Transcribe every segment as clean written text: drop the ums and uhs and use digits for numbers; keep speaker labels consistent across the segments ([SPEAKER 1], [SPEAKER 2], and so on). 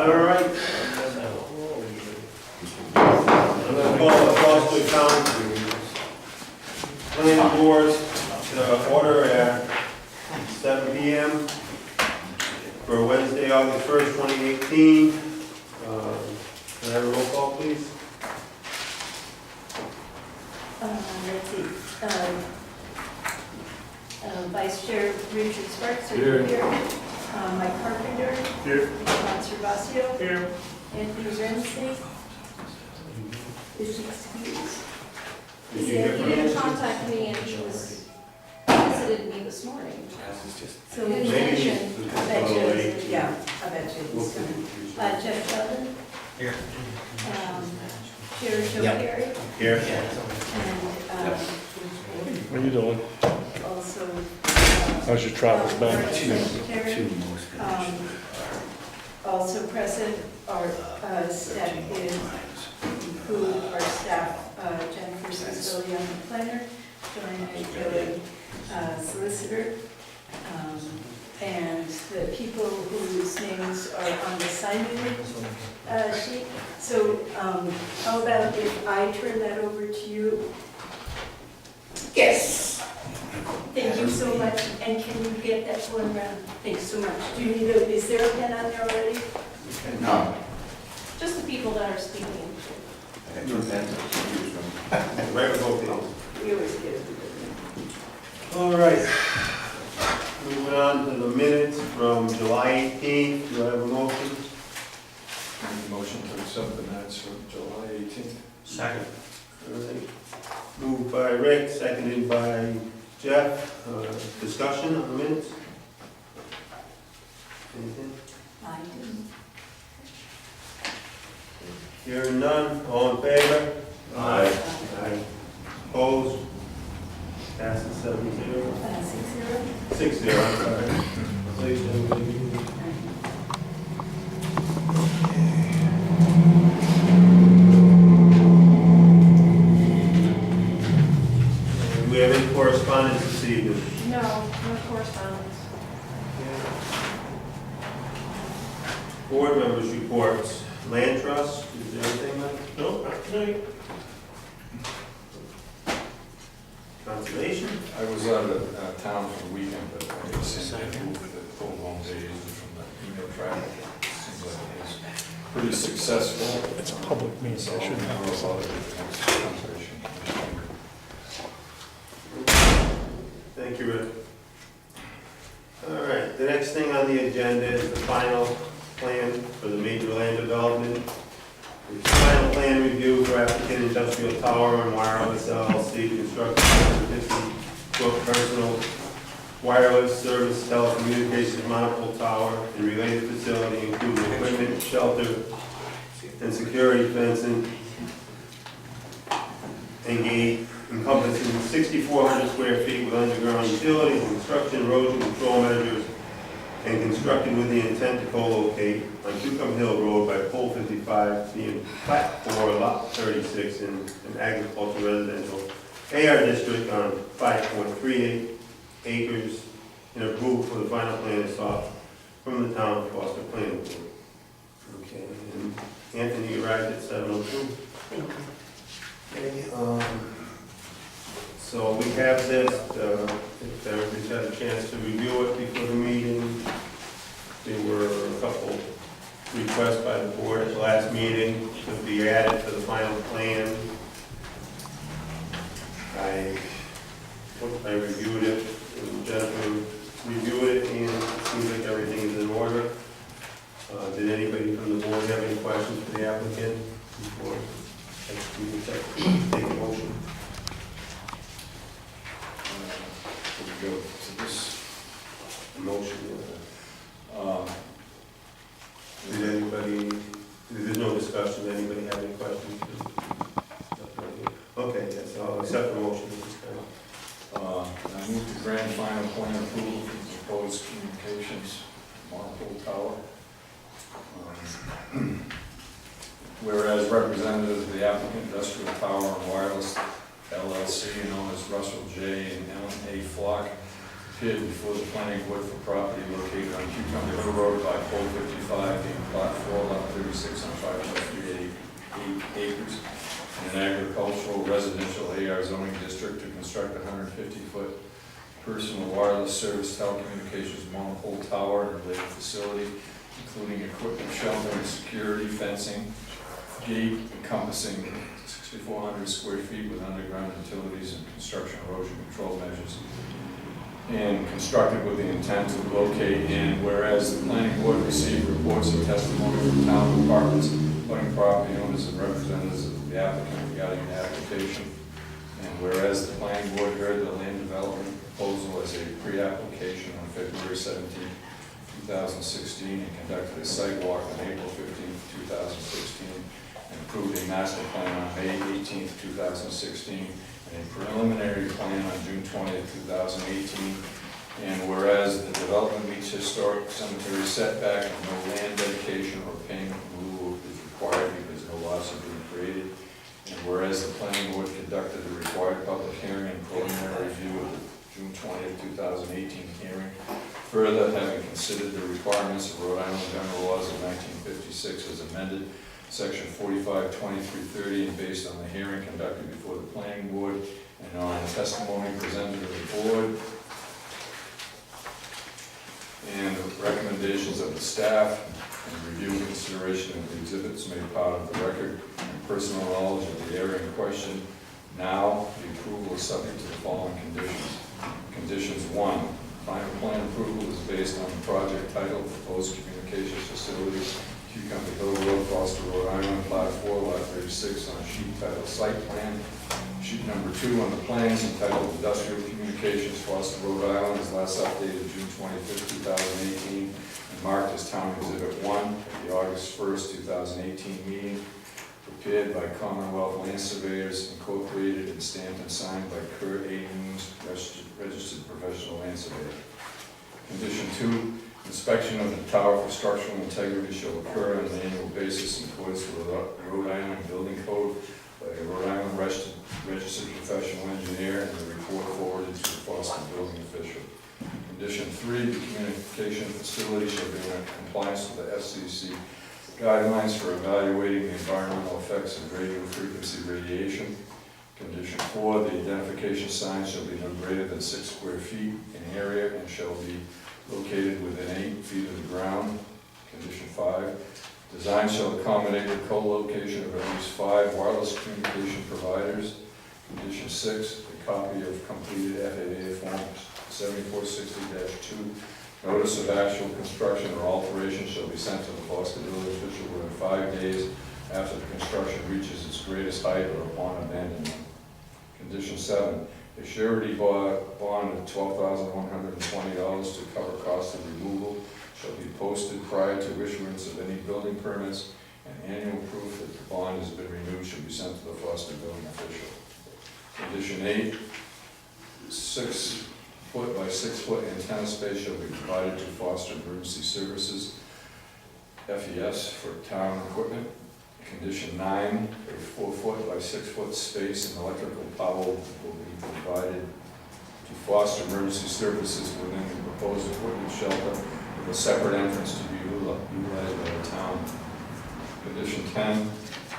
[SPEAKER 1] All right. I'm gonna call the Foster Town Planning Board to order at 7 p.m. for Wednesday, August 1st, 2018. Can I have a roll call, please?
[SPEAKER 2] Let's see. Vice Chair Richard Sparks are
[SPEAKER 3] Here.
[SPEAKER 2] here. Mike Carpenter.
[SPEAKER 3] Here.
[SPEAKER 2] Ron Servacio.
[SPEAKER 3] Here.
[SPEAKER 2] Anthony Ramsey. Is he excused?
[SPEAKER 1] Did you
[SPEAKER 4] Yeah,
[SPEAKER 1] hear
[SPEAKER 4] he
[SPEAKER 1] from
[SPEAKER 4] didn't
[SPEAKER 1] him?
[SPEAKER 4] contact me and he visited me this morning.
[SPEAKER 2] So
[SPEAKER 1] Maybe
[SPEAKER 2] we mentioned,
[SPEAKER 1] it's
[SPEAKER 2] I bet
[SPEAKER 1] a little
[SPEAKER 2] you,
[SPEAKER 1] late.
[SPEAKER 2] yeah, I bet you he's coming. Jeff Sheldon.
[SPEAKER 3] Here.
[SPEAKER 2] Jerry Shokeri.
[SPEAKER 1] Here.
[SPEAKER 2] And
[SPEAKER 5] What are you doing?
[SPEAKER 2] also.
[SPEAKER 5] How's your travels back?
[SPEAKER 2] Our secretary. Also present are staff include our staff, Jennifer Sicilian, the planner, Joanne Kelly, solicitor, and the people whose names are on the sign-in sheet. So how about if I turn that over to you? Yes. Thank you so much, and can you get that one around? Thanks so much. Do you need is there a pen on there already?
[SPEAKER 3] No.
[SPEAKER 4] Just the people that are speaking.
[SPEAKER 1] Right, vote.
[SPEAKER 2] We always get.
[SPEAKER 1] All right. Moving on to the minutes from July 18th. Do I have a motion?
[SPEAKER 3] Make a motion to accept the minutes from July 18th.
[SPEAKER 6] Second.
[SPEAKER 1] All right. Moved by Rick, seconded by Jeff. Discussion on the minutes? Anything?
[SPEAKER 2] I didn't.
[SPEAKER 1] Hearing none, all in favor?
[SPEAKER 6] Aye.
[SPEAKER 1] Aye. Opposed? Passes 7-0.
[SPEAKER 2] 6-0.
[SPEAKER 1] 6-0, I'm sorry. Please, everybody. Do we have any correspondence this evening?
[SPEAKER 4] No, no correspondence.
[SPEAKER 1] Board members' reports. Land trust, is there anything like?
[SPEAKER 6] No, not tonight.
[SPEAKER 1] Conservation?
[SPEAKER 3] I was out of town for the weekend, but I did send that move with the full home days from the email traffic. Seems like it is pretty successful.
[SPEAKER 5] It's a public meeting,
[SPEAKER 3] So
[SPEAKER 5] I shouldn't have this
[SPEAKER 3] all
[SPEAKER 5] on.
[SPEAKER 3] the conservation.
[SPEAKER 1] Thank you, Rick. All right, the next thing on the agenda is the final plan for the major land development. The final plan review for applicant Industrial Tower and Wireless LLC to construct a 150-foot personal wireless service telecommunications monopole tower and related facility, including equipment, shelter, and security fencing, and gate encompassing 6,400 square feet with underground utilities, construction, erosion control measures, and constructed with the intent to co-locate on Cucumber Hill Road by pole 55, being plat 4, lot 36 in an agricultural residential AR district on 5.38 acres, and approved for the final plan is sought from the town of Foster Planning Board. Okay, and Anthony arrived at 7:02.
[SPEAKER 2] Thank you.
[SPEAKER 1] Okay, so we have this, if everybody's had a chance to review it before the meeting. There were a couple requests by the board at the last meeting to be added to the final plan. I reviewed it, and Jennifer reviewed it, and it seems like everything is in order. Did anybody from the board have any questions for the applicant before? Take a motion.
[SPEAKER 3] We go to this.
[SPEAKER 1] Motion.
[SPEAKER 3] Um,
[SPEAKER 1] Did anybody, there's no discussion, anybody have any questions? Okay, yes, I'll accept the motion at this time.
[SPEAKER 3] I move to grant final plan approval for the proposed communications monopole tower. Whereas representatives of the applicant Industrial Power and Wireless LLC, known as Russell J. and Ellen A. Flock, appeared before the planning board for property located on Cucumber Hill Road by pole 55, being plot 4, lot residential AR zoning district to construct a 150-foot personal wireless service telecommunications monopole tower and related facility, including equipment, sheltering, security, fencing, gate encompassing 6,400 square feet with underground utilities and construction erosion control measures, and constructed with the intent to locate in, whereas the planning board received reports and testimony from town departments, including property owners and representatives of the applicant regarding the application, and whereas the planning board heard the land development proposal as a pre-application on February 17, 2016, and conducted a site walk on April 15, 2016, and approved a master plan on May 18, 2016, and a preliminary plan on June 20, 2018. And whereas the development meets historic cemetery setback and no land dedication or payment in lieu is required because no lots are being created. And whereas the planning board conducted the required public hearing and preliminary review of the June 20, 2018 hearing, further having considered the requirements of Rhode Island General Laws of 1956 as amended, Section 45-2330, and based on the hearing conducted before the planning board and on testimony presented to the board and recommendations of the staff, and review and consideration of the exhibits made part of the record and personal knowledge of the area in question. Now, the approval is subject to the following conditions. Conditions 1, final plan approval is based on the project title, Proposed Communications Facility, Cucumber Hill Road, Foster, Rhode Island, Plat 4, Lot 36, on a sheet titled Site Plan. Sheet number 2 on the plans entitled Industrial Communications, Foster, Rhode Island, is last updated June 25, 2018, and marked as Town Exhibit 1 at the August 1, 2018 meeting, prepared by Commonwealth Land Surveyors Incorporated and stamped and signed by Kurt A. News, registered professional land surveyor. Condition 2, inspection of the tower for structural integrity shall occur on an annual basis in accordance with the Rhode Island Building Code by a Rhode Island registered professional engineer, and the report forwarded to the Foster building official. Condition 3, the communication facility shall be in compliance with the FCC guidelines for evaluating the environmental effects of radio frequency radiation. Condition 4, the identification sign shall be no greater than 6 square feet in area and shall be located within 8 feet of the ground. Condition 5, design shall accommodate the co-location of at least 5 wireless communication providers. Condition 6, a copy of completed FAA Form 7460-2 notice of actual construction or alteration shall be sent to the Foster building official within 5 days after the construction reaches its greatest height or upon abandonment. Condition 7, a surety bond of $12,120 to cover cost of removal shall be posted prior to issuance of any building permits, and annual proof that the bond has been renewed should be sent to the Foster building official. Condition 8, 6 foot by 6 foot antenna space shall be provided to Foster Emergency Services, FES, for town equipment. Condition 9, a 4 foot by 6 foot space and electrical power will be provided to Foster Emergency Services within the proposed equipment shelter with a separate entrance to be utilized by the town. Condition 10,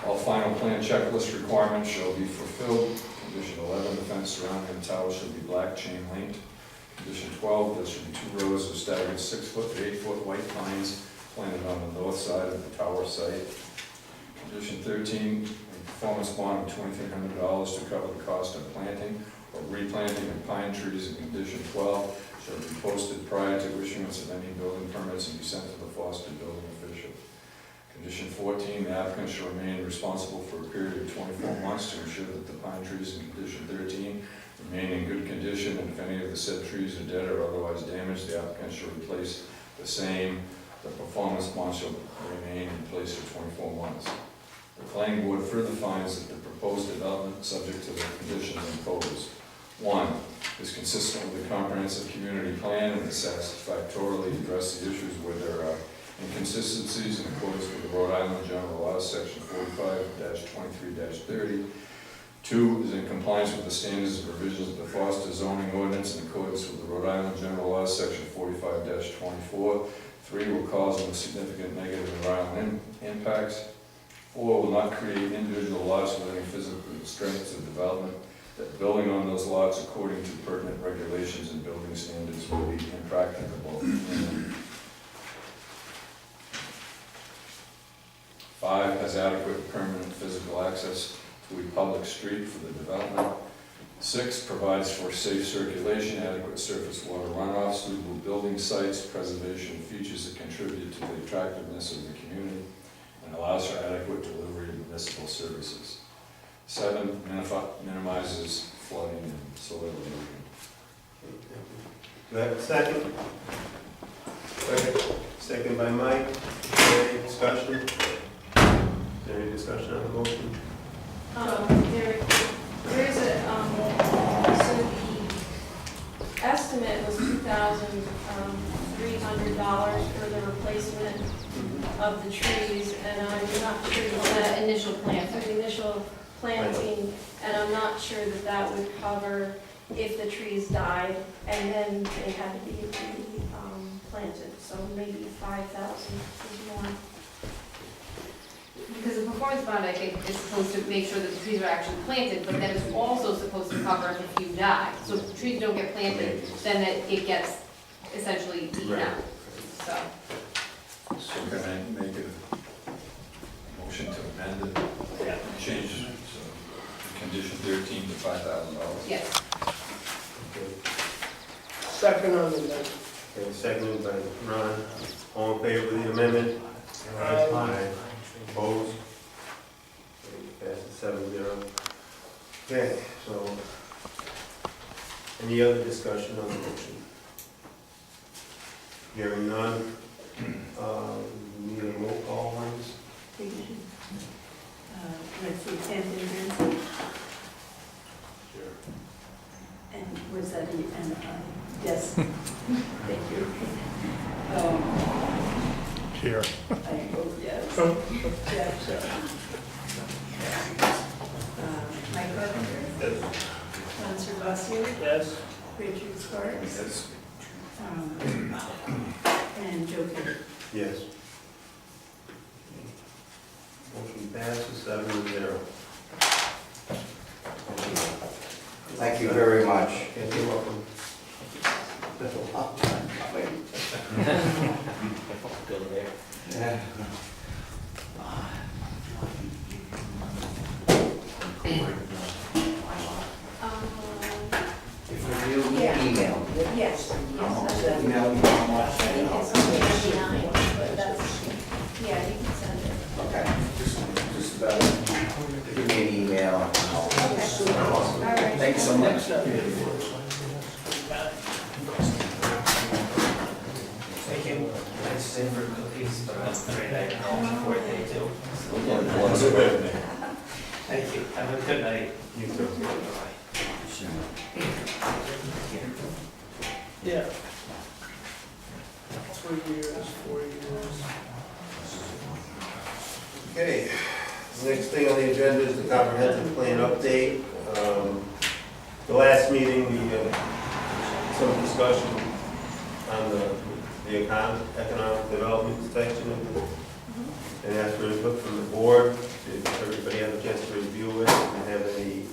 [SPEAKER 3] all final plan checklist requirements shall be fulfilled. Condition 11, the fence surrounding the tower should be black chain linked. Condition 12, there should be 2 rows of staggered 6 foot to 8 foot white pines planted on the north side of the tower site. Condition 13, a performance bond of $2,300 to cover the cost of planting or replanting of pine trees. And condition 12 shall be posted prior to issuance of any building permits and be sent to the Foster building official. Condition 14, the applicant shall remain responsible for a period of 24 months to ensure that the pine trees in condition 13 remain in good condition, and if any of the said trees are dead or otherwise damaged, the applicant shall replace the same. The performance bond shall remain in place for 24 months. The planning board further finds that the proposed development, subject to the conditions imposed: 1, is consistent with the comprehensive community plan and has satisfactorily addressed the issues where there are inconsistencies in accordance with the Rhode Island General Laws, Section 45-23-30. 2, is in compliance with the standards and provisions of the Foster zoning ordinance in accordance with the Rhode Island General Laws, Section 45-24. 3, will cause no significant negative environmental impacts. or will not create individual lots with any physical constraints of development, that building on those lots according to pertinent regulations and building standards will be impracticable. And 5, has adequate permanent physical access to a public street for the development. 6, provides for safe circulation, adequate surface water runoff, suitable building sites, preservation of features that contribute to the attractiveness of the community, and allows for adequate delivery of municipal services. 7, minimizes flooding and soil erosion.
[SPEAKER 1] Do I have a second? Second by Mike. Any discussion? Is there any discussion on the motion?
[SPEAKER 4] There is a, so the estimate was $2,300 for the replacement of the trees, and I'm not sure that
[SPEAKER 2] The initial plan.
[SPEAKER 4] for the initial planting, and I'm not sure that that would cover if the trees died, and then they had to be planted, so maybe 5,000 is more.
[SPEAKER 6] Because the performance bond, I think, is supposed to make sure that the trees are actually planted, but then it's also supposed to cover if a few die. So if the trees don't get planted, then it gets essentially eaten
[SPEAKER 1] Right.
[SPEAKER 6] out, so.
[SPEAKER 3] So can I make a motion to amend it?
[SPEAKER 7] Yeah.
[SPEAKER 3] Change so condition 13 to $5,000?
[SPEAKER 6] Yes.
[SPEAKER 1] Okay.
[SPEAKER 7] Second on the amendment.
[SPEAKER 1] Okay, seconded by Ron. All in favor of the amendment?
[SPEAKER 7] Aye.
[SPEAKER 1] Opposed? Okay, passes 7-0. Okay, so, any other discussion on the motion? Hearing none. Need a roll call on this?
[SPEAKER 2] Let's see, Anthony Vincent,
[SPEAKER 1] Sure.
[SPEAKER 2] and was that an aye? Yes. Thank you.
[SPEAKER 5] Here.
[SPEAKER 2] I vote yes. Jeff, sure. Mike Carpenter,
[SPEAKER 1] Yes.
[SPEAKER 2] John Serbasio,
[SPEAKER 7] Yes.
[SPEAKER 2] Richard Sparks,
[SPEAKER 3] Yes.
[SPEAKER 2] and Joe Kidd.
[SPEAKER 1] Yes. Motion passes 7-0.
[SPEAKER 8] Thank you very much.
[SPEAKER 1] Okay, you're welcome.
[SPEAKER 8] That's a long time coming. Yeah. If you
[SPEAKER 2] Yeah.
[SPEAKER 8] email,
[SPEAKER 2] Yes,
[SPEAKER 8] I'll
[SPEAKER 2] yes, that's
[SPEAKER 8] email you how much
[SPEAKER 4] I think
[SPEAKER 8] I
[SPEAKER 4] it's
[SPEAKER 8] know.
[SPEAKER 4] 99, but that's, yeah, you can send it.
[SPEAKER 8] Okay, just give me an email. and I'll-
[SPEAKER 4] Okay. All right.
[SPEAKER 8] Thanks so much.
[SPEAKER 9] Thank you. I just in for cookies, but I'm afraid I know before they do. Thank you. Have a good night.
[SPEAKER 1] You too.
[SPEAKER 7] Yeah. 3 years, 4 years.
[SPEAKER 1] Okay, next thing on the agenda is the comprehensive plan update. The last meeting, we had some discussion on the economic development section of it, and asked for input from the board. Did everybody have a chance to review it and have any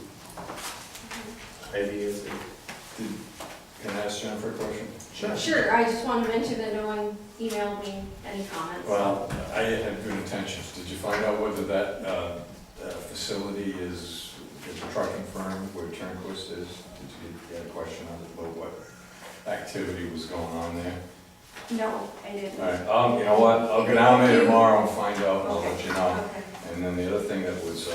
[SPEAKER 1] ideas?
[SPEAKER 3] Can I ask Jennifer a question?
[SPEAKER 4] Sure, I just wanted to mention that no one emailed me any comments.
[SPEAKER 3] Well, I had good intentions. Did you find out whether that facility is a trucking firm where Turnquist is? Did you get a question on it, about what activity was going on there?
[SPEAKER 4] No, I didn't.
[SPEAKER 3] All right, you know what, I'll go down there tomorrow and find out, and I'll let you know.
[SPEAKER 4] Okay.
[SPEAKER 3] And then the other thing that was,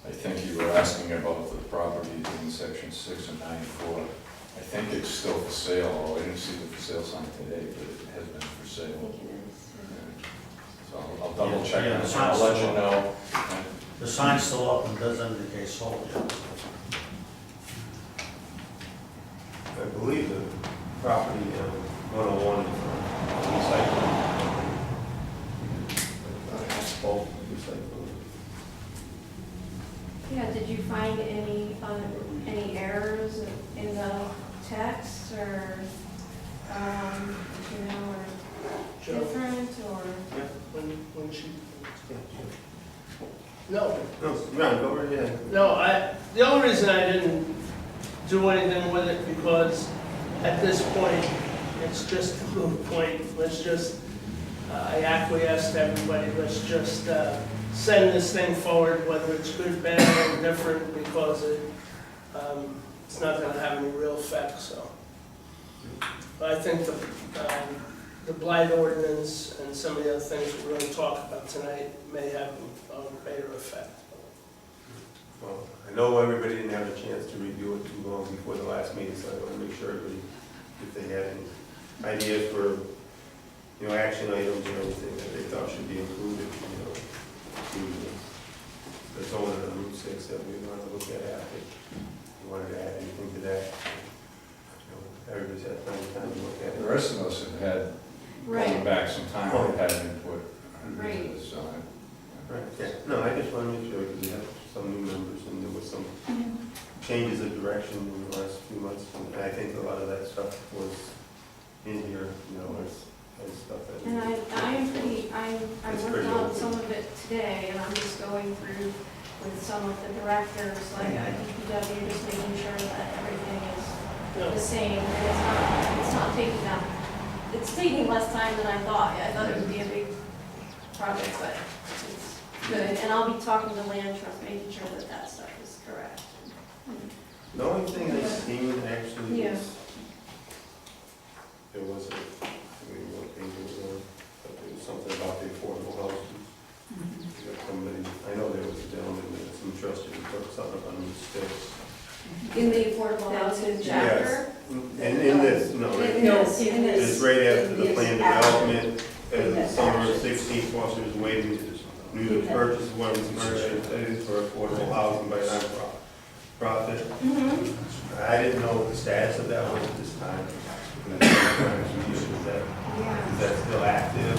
[SPEAKER 3] I think you were asking about the properties in section 6 and 94. I think it's still for sale, although I didn't see the for sale sign today, but it has been for
[SPEAKER 4] I
[SPEAKER 3] sale.
[SPEAKER 4] think it is.
[SPEAKER 3] So I'll double check
[SPEAKER 9] Yeah,
[SPEAKER 3] on
[SPEAKER 9] the
[SPEAKER 3] it, I'll let you know.
[SPEAKER 9] The sign's still up and does indicate sold, yeah.
[SPEAKER 1] I believe the property, 101 is recycling. Both recycling.
[SPEAKER 4] Yeah, did you find any errors in the text or, or
[SPEAKER 7] Joe,
[SPEAKER 4] different or?
[SPEAKER 7] when she,
[SPEAKER 1] Yeah, sure.
[SPEAKER 7] No,
[SPEAKER 1] No, Ron, go right ahead.
[SPEAKER 7] no, the only reason I didn't do anything with it because at this point, it's just a moot point. Let's just, I acquiesced to everybody, let's just send this thing forward, whether it's good, bad, or indifferent, because it's not gonna have any real effect, so. But I think the blight ordinance and some of the other things we're gonna talk about tonight may have a greater effect.
[SPEAKER 1] Well, I know everybody didn't have a chance to review it too long before the last meeting, so I want to make sure everybody, if they had any ideas for, you know, action items or anything that they thought should be included, you know, the zone on Route 6 that we want to look at after. If you wanted to add anything to that, you know, everybody's had plenty of time to look at
[SPEAKER 3] The
[SPEAKER 1] it.
[SPEAKER 3] rest of us have had, going
[SPEAKER 4] Right,
[SPEAKER 3] back some time, have had input
[SPEAKER 4] Right.
[SPEAKER 3] into this, so
[SPEAKER 1] Right, yeah, no, I just want to make sure, because we have some new members, and there was some changes of direction in the last few months, and I think a lot of that stuff was in here, you know, as stuff that.
[SPEAKER 4] and I'm
[SPEAKER 1] It's
[SPEAKER 4] working
[SPEAKER 1] pretty
[SPEAKER 4] on
[SPEAKER 1] open.
[SPEAKER 4] some of it today, and I'm just going through with some of the directors, like at DPW, just making sure that everything is the same, and it's not taking that, it's taking less time than I thought. I thought it would be a big project, but it's good, and I'll be talking to Land Trust, making sure that that stuff is correct.
[SPEAKER 1] The only thing I seen actually
[SPEAKER 4] Yeah.
[SPEAKER 1] was, there was a, I mean, what page it was on, but there was something about the affordable housing. You got somebody, I know there was a gentleman that was interested in putting something up on Route 6.
[SPEAKER 4] In the affordable housing chapter?
[SPEAKER 1] And in this, no, right,
[SPEAKER 2] No,
[SPEAKER 4] Yes,
[SPEAKER 2] in
[SPEAKER 1] it's
[SPEAKER 2] this.
[SPEAKER 1] right after the
[SPEAKER 2] in
[SPEAKER 1] planned
[SPEAKER 2] this action.
[SPEAKER 1] development,
[SPEAKER 2] In
[SPEAKER 1] and
[SPEAKER 2] this
[SPEAKER 1] summer
[SPEAKER 2] action.
[SPEAKER 1] 16th, Foster's waiting to new purchase of one of its furniture for affordable housing by non-profit.
[SPEAKER 4] Mhm.
[SPEAKER 1] I didn't know what the status of that was at this time. Is that still active?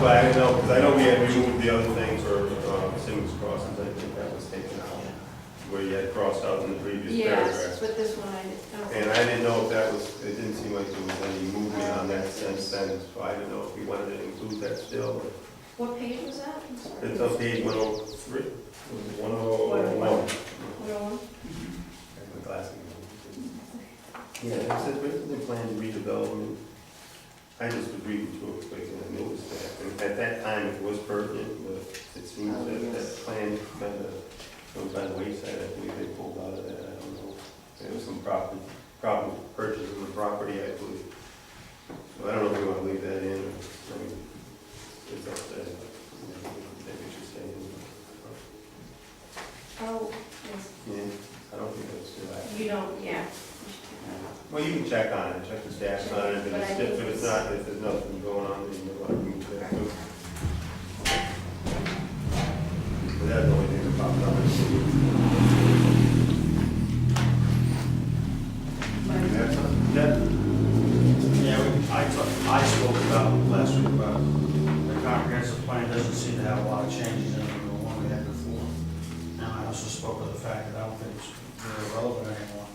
[SPEAKER 1] But I didn't know, because I know we had removed the other thing for Simmons Crossings, I think that was taken out, where you had crossed out in the previous
[SPEAKER 4] Yes,
[SPEAKER 1] paragraph.
[SPEAKER 4] but this one I didn't.
[SPEAKER 1] And I didn't know if that was, it didn't seem like there was any movement on that since then, so I didn't know if we wanted to include that still.
[SPEAKER 4] What page was that? I'm sorry.
[SPEAKER 1] It's on page 103, 101.
[SPEAKER 4] 101?
[SPEAKER 1] My glasses. Yeah, it says originally planned redevelopment. I just was reading through it quick and I noticed that. And at that time, it was pertinent, but it seems that that plan kind of goes by the wayside. I believe they pulled out of that. I don't know. There was some problem purchasing the property, I believe. So I don't know if we want to leave that in. I mean, it's up to, you know, maybe we should stay in.
[SPEAKER 4] Oh, yes.
[SPEAKER 1] Yeah, I don't think that's still active.
[SPEAKER 4] You don't, yeah.
[SPEAKER 1] Well, you can check on it, check the stats on it,
[SPEAKER 4] But I
[SPEAKER 1] if
[SPEAKER 4] think
[SPEAKER 1] it's not, if there's nothing going on, then you'll have to move that too. But that's the only thing that popped up. You have something?
[SPEAKER 10] Yeah, I spoke about last week about the comprehensive plan doesn't seem to have a lot of changes in it from the one we had before. And I also spoke of the fact that I don't think it's really relevant anymore.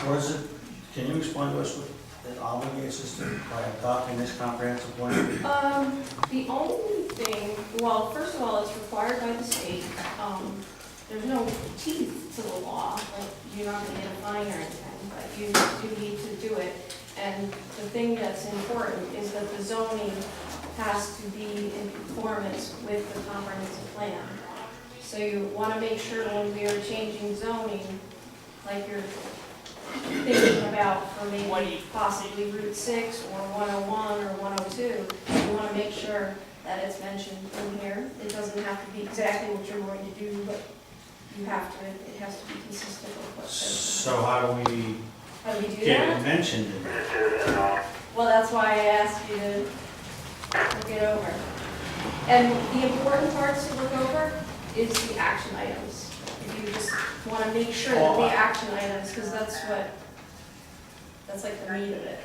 [SPEAKER 10] What is it, can you explain to us what it obligates us to by adopting this comprehensive plan?
[SPEAKER 4] The only thing, well, first of all, it's required by the state. There's no teeth to the law, like, you're not gonna get a fine or anything, but you do need to do it. And the thing that's important is that the zoning has to be in conformance with the comprehensive plan. So you wanna make sure when we are changing zoning, like you're thinking about for maybe possibly Route 6 or 101 or 102, you want to make sure that it's mentioned in here. It doesn't have to be exactly what you're going to do, but you have to, it has to be consistent with what says.
[SPEAKER 10] So how do we
[SPEAKER 4] How do we do
[SPEAKER 10] get it
[SPEAKER 4] that?
[SPEAKER 10] mentioned in it?
[SPEAKER 4] Well, that's why I asked you to look it over. And the important parts to look over is the action items. If you just want to make sure that the action items, because that's like the meat of it.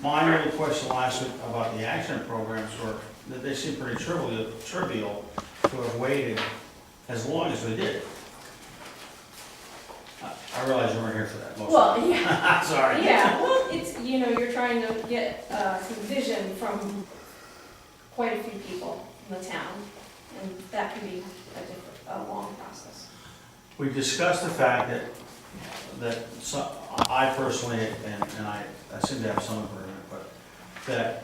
[SPEAKER 10] My only question last week about the action programs were that they seemed pretty trivial to have waited as long as they did. I realize you weren't here for that most of
[SPEAKER 4] Well, yeah.
[SPEAKER 10] it. Sorry.
[SPEAKER 4] Yeah, well, it's, you're trying to get some vision from quite a few people in the town. And that can be a long process.
[SPEAKER 10] We discussed the fact I personally, and I seem to have some agreement, but that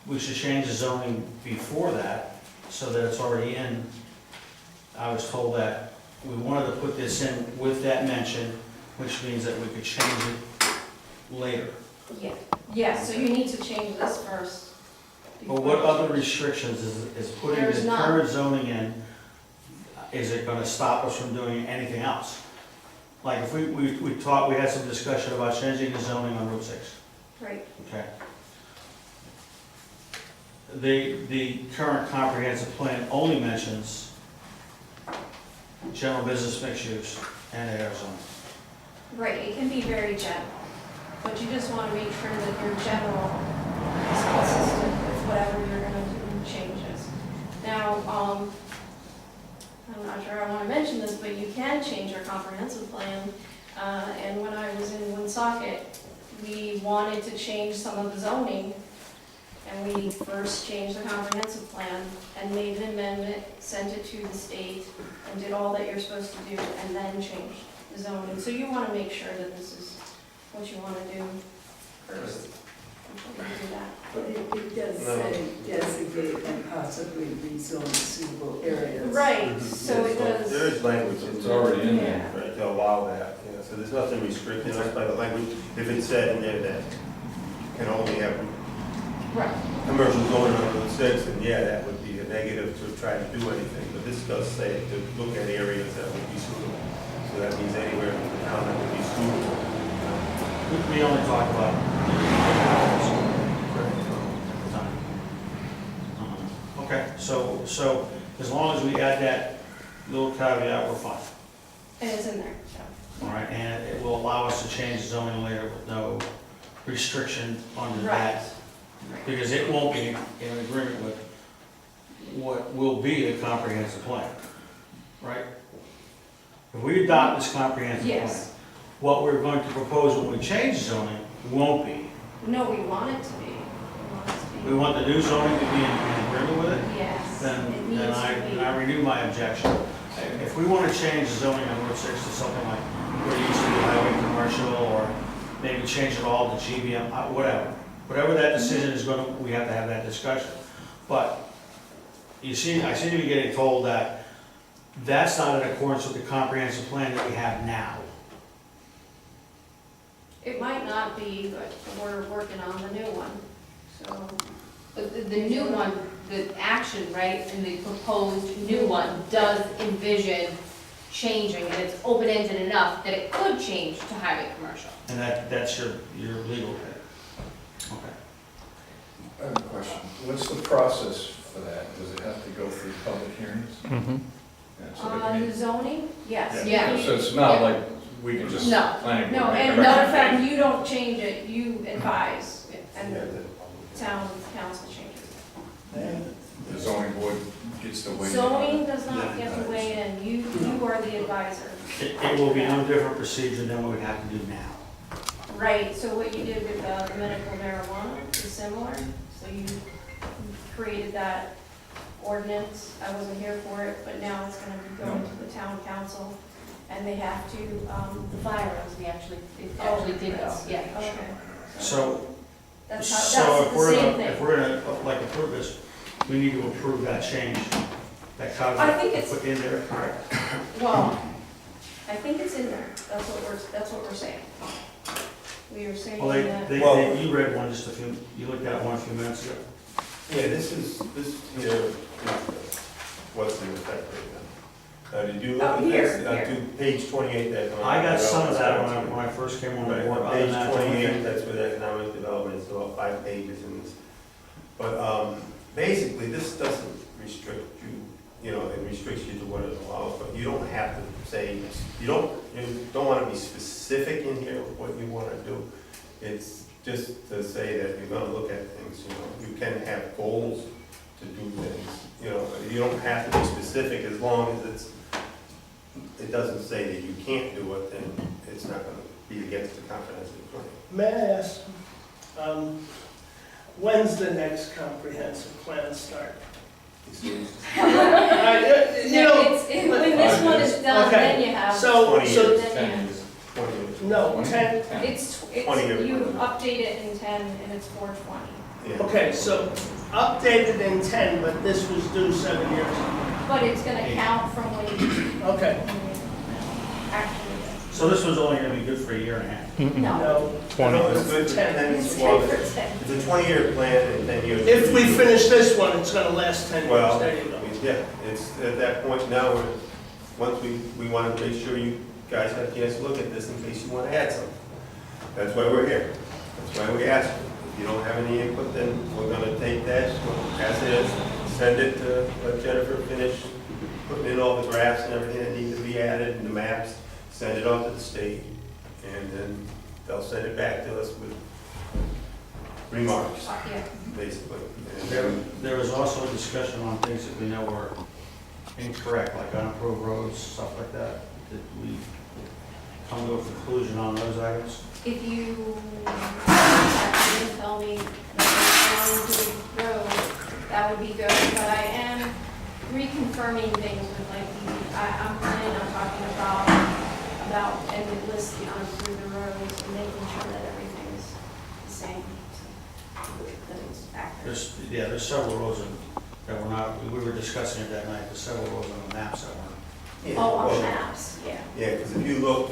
[SPEAKER 10] we should change the zoning before that, so that it's already in. I was told that we wanted to put this in with that mention, which means that we could change it later.
[SPEAKER 4] Yeah. Yeah, so you need to change this first.
[SPEAKER 10] But what other restrictions is putting
[SPEAKER 4] There's
[SPEAKER 10] the
[SPEAKER 4] none.
[SPEAKER 10] current zoning in, is it gonna stop us from doing anything else? Like, if we had some discussion about changing the zoning on Route 6,
[SPEAKER 4] Right.
[SPEAKER 10] okay? The current comprehensive plan only mentions general business mixed use and AR zoning.
[SPEAKER 4] Right, it can be very general, but you just want to make sure that your general is consistent with whatever you're gonna do changes. Now, I'm not sure I want to mention this, but you can change your comprehensive plan. And when I was in Woonsocket, we wanted to change some of the zoning, and we first changed the comprehensive plan and made an amendment, sent it to the state, and did all that you're supposed to do, and then changed the zoning. So you want to make sure that this is what you want to do first before you do that.
[SPEAKER 2] But it does say designate and possibly rezone suitable areas.
[SPEAKER 4] Right, so it does.
[SPEAKER 1] There is language in
[SPEAKER 3] It's
[SPEAKER 1] there,
[SPEAKER 3] already in there.
[SPEAKER 4] Yeah.
[SPEAKER 1] right, to allow that, yeah, so there's nothing restricting us by the language. If it said in there that can only have
[SPEAKER 4] Right.
[SPEAKER 1] commercial zoning on Route 6, and yeah, that would be a negative to try to do anything, but this does say to look at areas that would be suitable. So that means anywhere in the town that would be suitable.
[SPEAKER 10] We only talk about at the time. Okay, so as long as we add that little caveat, we're fine.
[SPEAKER 4] And it's in there, so.
[SPEAKER 10] All right, and it will allow us to change zoning later with no restriction under
[SPEAKER 4] Right.
[SPEAKER 10] that. Because it won't be in agreement with what will be the comprehensive plan, right? If we adopt this comprehensive plan,
[SPEAKER 4] Yes.
[SPEAKER 10] what we're going to propose when we change zoning won't be.
[SPEAKER 4] No, we want it to be. We want it to be.
[SPEAKER 10] We want the new zoning to be in agreement with it,
[SPEAKER 4] Yes, it
[SPEAKER 10] then
[SPEAKER 4] needs
[SPEAKER 10] I
[SPEAKER 4] to
[SPEAKER 10] renew my objection. If we want to change the zoning on Route 6 to something like where it used to be highway commercial, or maybe change it all to GBM, whatever. Whatever that decision is gonna, we have to have that discussion. But I seem to be getting told that that's not in accordance with the comprehensive plan that we have now.
[SPEAKER 4] be. It might not be, but we're working on the new one, so.
[SPEAKER 6] But the new one, the action, right, and the proposed new one does envision changing, and it's open-ended enough that it could change to highway commercial.
[SPEAKER 10] And that's your legal pick. Okay.
[SPEAKER 3] I have a question. What's the process for that? Does it have to go through public hearings?
[SPEAKER 5] Mm-hmm.
[SPEAKER 3] Yeah, so they
[SPEAKER 4] The
[SPEAKER 3] can-
[SPEAKER 4] zoning, yes.
[SPEAKER 6] Yeah.
[SPEAKER 3] So it's not like we can just,
[SPEAKER 4] No.
[SPEAKER 3] planning
[SPEAKER 4] No,
[SPEAKER 3] board make a
[SPEAKER 4] and matter of fact,
[SPEAKER 3] recommendation?
[SPEAKER 4] you don't change it, you advise, and
[SPEAKER 1] Yeah,
[SPEAKER 4] the
[SPEAKER 1] the-
[SPEAKER 4] town council changes.
[SPEAKER 3] The zoning board gets to weigh in.
[SPEAKER 4] Zoning does not get to weigh in, you are the advisor.
[SPEAKER 10] It will be no different procedure than what we have to do now.
[SPEAKER 4] Right, so what you did with the medical marijuana is similar, so you created that ordinance, I wasn't here for it, but now it's gonna be going to the town council, and they have to,
[SPEAKER 6] The firearms, it actually did go,
[SPEAKER 4] that's-
[SPEAKER 6] yeah.
[SPEAKER 4] Okay.
[SPEAKER 10] So,
[SPEAKER 4] That's how,
[SPEAKER 10] so if
[SPEAKER 4] that's the
[SPEAKER 10] we're
[SPEAKER 4] same
[SPEAKER 10] gonna, if
[SPEAKER 4] thing.
[SPEAKER 10] we're gonna, like, approve this, we need to approve that change, that
[SPEAKER 4] I
[SPEAKER 10] caveat
[SPEAKER 4] think
[SPEAKER 10] to
[SPEAKER 4] it's-
[SPEAKER 10] put in there.
[SPEAKER 4] Well, I think it's in there, that's what we're saying. We are saying
[SPEAKER 10] Well,
[SPEAKER 4] that,
[SPEAKER 10] you read one just you looked at one a few minutes ago.
[SPEAKER 1] Yeah, this here is what's in effect right now. Did you look
[SPEAKER 4] Oh,
[SPEAKER 1] at
[SPEAKER 4] here,
[SPEAKER 1] this?
[SPEAKER 4] here.
[SPEAKER 1] To page 28 that.
[SPEAKER 10] I got some of that when I first came on
[SPEAKER 1] Right,
[SPEAKER 10] board.
[SPEAKER 1] on
[SPEAKER 10] Other than
[SPEAKER 1] page
[SPEAKER 10] that,
[SPEAKER 1] 28, that's with economic development, it's about 5 pages in this. But basically, this doesn't restrict you, it restricts you to what it allows, but you don't have to say, you don't want to be specific in here of what you want to do. It's just to say that you're going to look at things, you can have goals to do things, you don't have to be specific as long as it doesn't say that you can't do it, then it's not going to be against the comprehensive plan.
[SPEAKER 7] May I ask, when's the next comprehensive plan start?
[SPEAKER 1] It's-
[SPEAKER 7] Okay,
[SPEAKER 4] then you have.
[SPEAKER 7] so-
[SPEAKER 1] 20
[SPEAKER 7] so-
[SPEAKER 1] years.
[SPEAKER 4] Then you
[SPEAKER 1] 10
[SPEAKER 4] have-
[SPEAKER 1] years. 20 years.
[SPEAKER 7] No, 10,
[SPEAKER 4] It's,
[SPEAKER 1] 20
[SPEAKER 4] you
[SPEAKER 1] years.
[SPEAKER 4] update it in 10 and it's 420.
[SPEAKER 1] Yeah.
[SPEAKER 7] okay, so updated in 10, but this was due 7 years ago.
[SPEAKER 4] But it's gonna count from when you
[SPEAKER 7] Okay,
[SPEAKER 4] actually.
[SPEAKER 10] So this was only gonna be good for a year and a half?
[SPEAKER 4] No.
[SPEAKER 7] no.
[SPEAKER 1] No, it's good for 10,
[SPEAKER 4] It's
[SPEAKER 1] well,
[SPEAKER 4] 10 for 10.
[SPEAKER 1] it's a 20-year plan and 10 years.
[SPEAKER 7] If we finish this one, it's gonna last 10 years,
[SPEAKER 1] Well,
[SPEAKER 7] there you go.
[SPEAKER 1] yeah, it's at that point now, once we want to make sure you guys have a chance to look at this in case you want to add something. That's why we're here. That's why we asked. If you don't have any input, then we're going to take that as is, send it to, let Jennifer finish putting in all the graphs and everything that needs to be added and the maps, send it on to the state, and then they'll send it back to us with remarks,
[SPEAKER 4] Yeah.
[SPEAKER 1] basically. And
[SPEAKER 10] There,
[SPEAKER 1] then
[SPEAKER 10] there was also a discussion on things that we know were incorrect, like unapproved roads, stuff like that. Did we come to a conclusion on those items?
[SPEAKER 4] If you actually tell me that it's going to the road, that would be good, but I am reconfirming things with like, I'm planning on talking about, and listing on through the roads and making sure that everything's the same, that it's accurate.
[SPEAKER 10] There's several roads that were not, we were discussing it that night, there's several roads on the maps that weren't.
[SPEAKER 1] Yeah,
[SPEAKER 4] Oh, on
[SPEAKER 1] well,
[SPEAKER 4] maps, yeah.
[SPEAKER 1] Yeah, because if you look,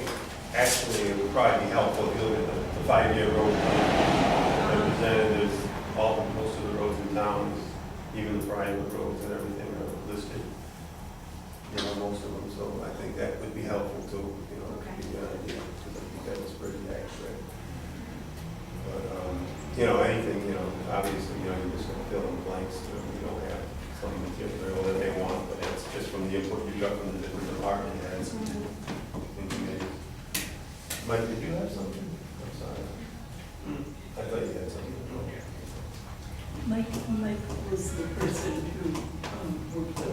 [SPEAKER 1] actually, it would probably be helpful if you look at the 5-year road plan that presented. There's most of the roads in town, even the private roads and everything are listed. You know, most of them, so I think that would be helpful too, you know, to give you an idea, because I think that was pretty accurate. But, you know, anything, you know, obviously, you know, you're just gonna fill in the blanks, you don't have some material that they want, but that's just from the input you got from the different department heads. Mike, did you have something? I'm sorry. I thought you had something.
[SPEAKER 2] Mike was the person who put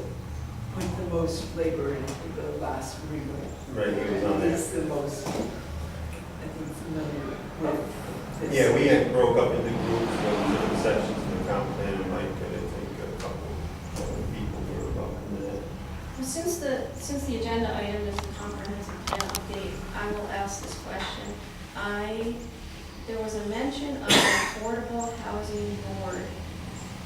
[SPEAKER 2] the most labor into the last rewrite.
[SPEAKER 1] Right, he was on there.
[SPEAKER 2] He's the most, I think, familiar with this.
[SPEAKER 1] Yeah, we had broke up into groups, different sections of the comp plan, and Mike, and I think a couple of people were involved in that.
[SPEAKER 4] Well, since the agenda item is a comprehensive plan update, I will ask this question. There was a mention of an affordable housing board,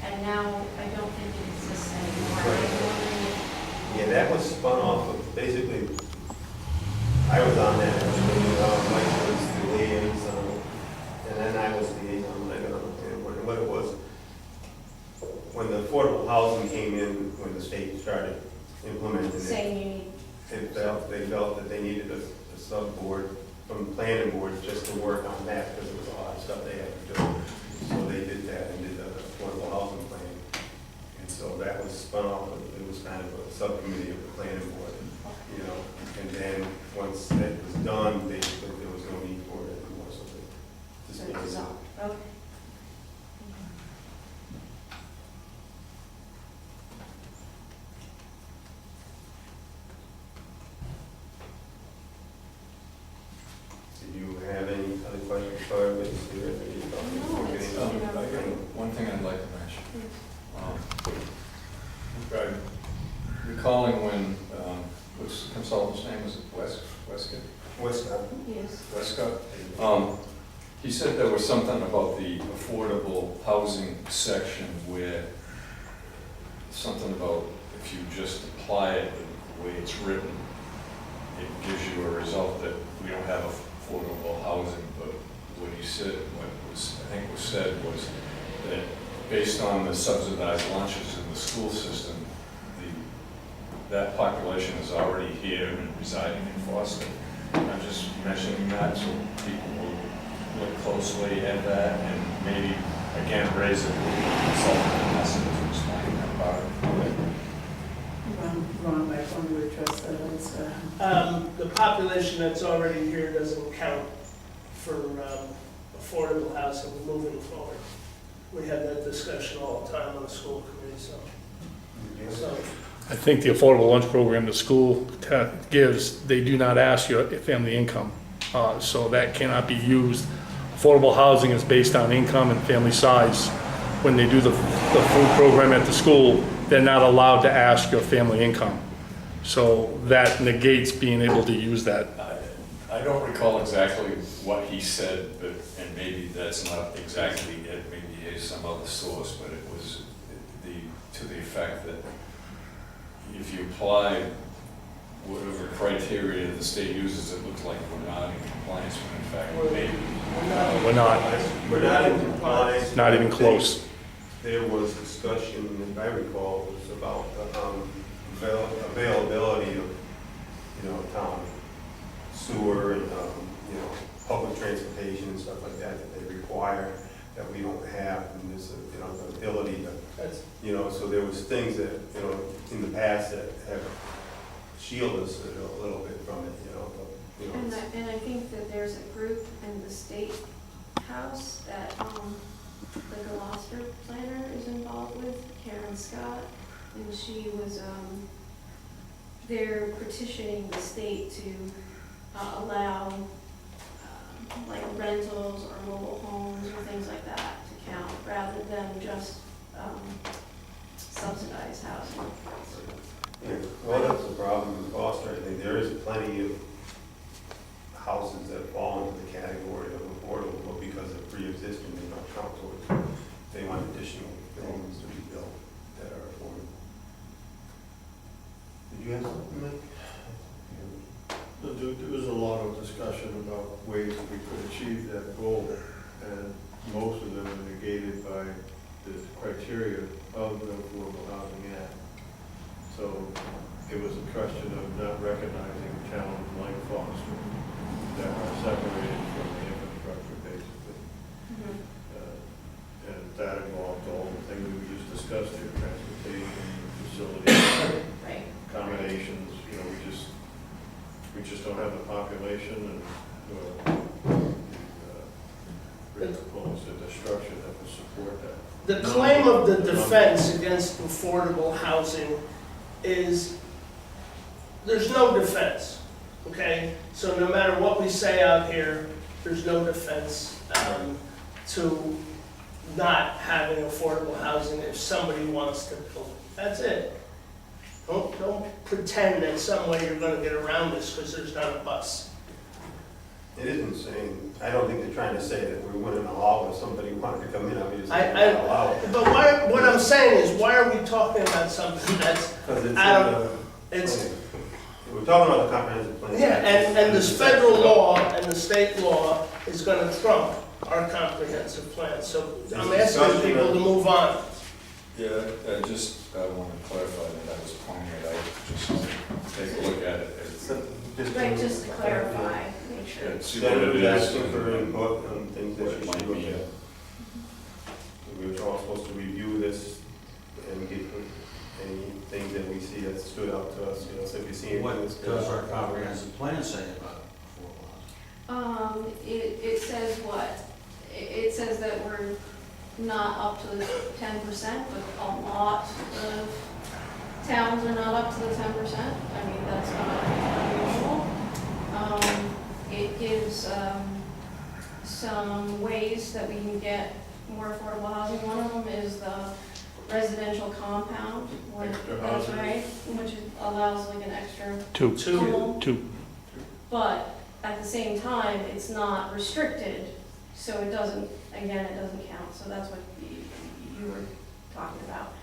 [SPEAKER 4] and now I don't think it exists anymore. I'm wondering if-
[SPEAKER 1] Yeah, that was spun off of, basically, I was on that, actually, Mike was the liaison, and then I was the liaison when I got on the planning board. And what it was, when the affordable housing came in, when the state started implementing it,
[SPEAKER 4] saying you need,
[SPEAKER 1] they felt that they needed a sub-board from the planning board just to work on that, because there was a lot of stuff they had to do. So they did that and did the affordable housing plan. And so that was spun off, it was kind of a subcommittee of the planning board, you know. And then, once that was done, basically, there was no need for it anymore, so they
[SPEAKER 4] so
[SPEAKER 1] just
[SPEAKER 4] it's
[SPEAKER 1] made it.
[SPEAKER 4] dissolved. Okay.
[SPEAKER 1] Did you have any other questions for me?
[SPEAKER 4] No, it's,
[SPEAKER 3] I got one thing I'd like to mention. I'm recalling when, what's the consultant's name, was it Westcott?
[SPEAKER 1] Westcott.
[SPEAKER 4] Yes.
[SPEAKER 3] Westcott? He said there was something about the affordable housing section where, something about if you just apply it the way it's written, it gives you a result that we don't have affordable housing, but what he said, what was, I think was said was that based on the subsidized lunches in the school system, that population is already here and residing in Foster. I'm just mentioning that so people will look closely at that and maybe, again, raise it with the consultant and ask them to explain that about it.
[SPEAKER 2] Ron might want to address that also.
[SPEAKER 7] The population that's already here doesn't count for affordable housing moving forward. We have that discussion all the time on the school committee, so.
[SPEAKER 5] I think the affordable lunch program the school gives, they do not ask your family income. So that cannot be used. Affordable housing is based on income and family size. When they do the food program at the school, they're not allowed to ask your family income. So that negates being able to use that.
[SPEAKER 3] I don't recall exactly what he said, but, and maybe that's not exactly it, maybe he has some other source, but it was to the effect that if you apply whatever criteria the state uses, it looks like we're not in compliance, when in fact, maybe.
[SPEAKER 5] We're not,
[SPEAKER 1] We're not in compliance.
[SPEAKER 5] not even close.
[SPEAKER 1] There was discussion, if I recall, was about the availability of, town sewer and, public transportation and stuff like that they require that we don't have, and there's, the ability to, so there was things that, in the past that have shielded us a little bit from it,
[SPEAKER 4] And I think that there's a group in the State House that, the Gloucester planner is involved with, Karen Scott, and she was, they're petitioning the state to allow, like rentals or mobile homes or things like that to count, rather than just subsidized housing.
[SPEAKER 1] Yeah, well, that's the problem in Gloucester. I think there is plenty of houses that fall into the category of affordable, but because they're pre-existing, they don't count towards it. They want additional buildings to be built that are affordable. Did you have something, Mike?
[SPEAKER 11] There was a lot of discussion about ways we could achieve that goal, and most of them are negated by the criteria of the Affordable Housing Act. So it was a question of not recognizing towns like Foster that are separated from the infrastructure, basically. And that involved all the things we just discussed here, transportation, facilities,
[SPEAKER 4] Right.
[SPEAKER 11] accommodations, we just don't have the population and proposed the structure that would support that.
[SPEAKER 7] The claim of the defense against affordable housing is, there's no defense, okay? So no matter what we say out here, there's no defense to not having affordable housing if somebody wants to build it. That's it. Don't pretend that some way you're gonna get around this because there's not a bus.
[SPEAKER 1] It isn't saying, I don't think they're trying to say that we wouldn't allow if somebody wanted to come in, obviously. Allow it.
[SPEAKER 7] But what I'm saying is, why are we talking about something that's,
[SPEAKER 1] Because it's in
[SPEAKER 7] I don't-
[SPEAKER 1] the
[SPEAKER 7] it's,
[SPEAKER 1] plan. We're talking about the comprehensive plan.
[SPEAKER 7] yeah, and this federal law and the state law is gonna trump our comprehensive plan. So I'm asking people to move on.
[SPEAKER 3] Yeah, I just want to clarify that I was pointing it out, just take a look at it.
[SPEAKER 4] Right, just to clarify, make sure.
[SPEAKER 3] Yeah, see what
[SPEAKER 1] Instead
[SPEAKER 3] it
[SPEAKER 1] of
[SPEAKER 3] is.
[SPEAKER 1] asking for input on things
[SPEAKER 3] What
[SPEAKER 1] that
[SPEAKER 3] it
[SPEAKER 1] you
[SPEAKER 3] might
[SPEAKER 1] should look
[SPEAKER 3] be.
[SPEAKER 1] at. We were all supposed to review this and get anything that we see that stood out to us, so if you see anything
[SPEAKER 10] What
[SPEAKER 1] that's.
[SPEAKER 10] does our comprehensive plan say about affordable housing?
[SPEAKER 4] It says what? It says that we're not up to the 10%, but a lot of towns are not up to the 10%. I mean, that's not unusual. It gives some ways that we can get more affordable housing. One of them is the residential compound.
[SPEAKER 11] Extra
[SPEAKER 4] That's
[SPEAKER 11] houses.
[SPEAKER 4] right, which allows like an extra
[SPEAKER 5] Two.
[SPEAKER 4] home.
[SPEAKER 5] Two.
[SPEAKER 4] But at the same time, it's not restricted, so it doesn't, again, it doesn't count. So that's what you were talking about.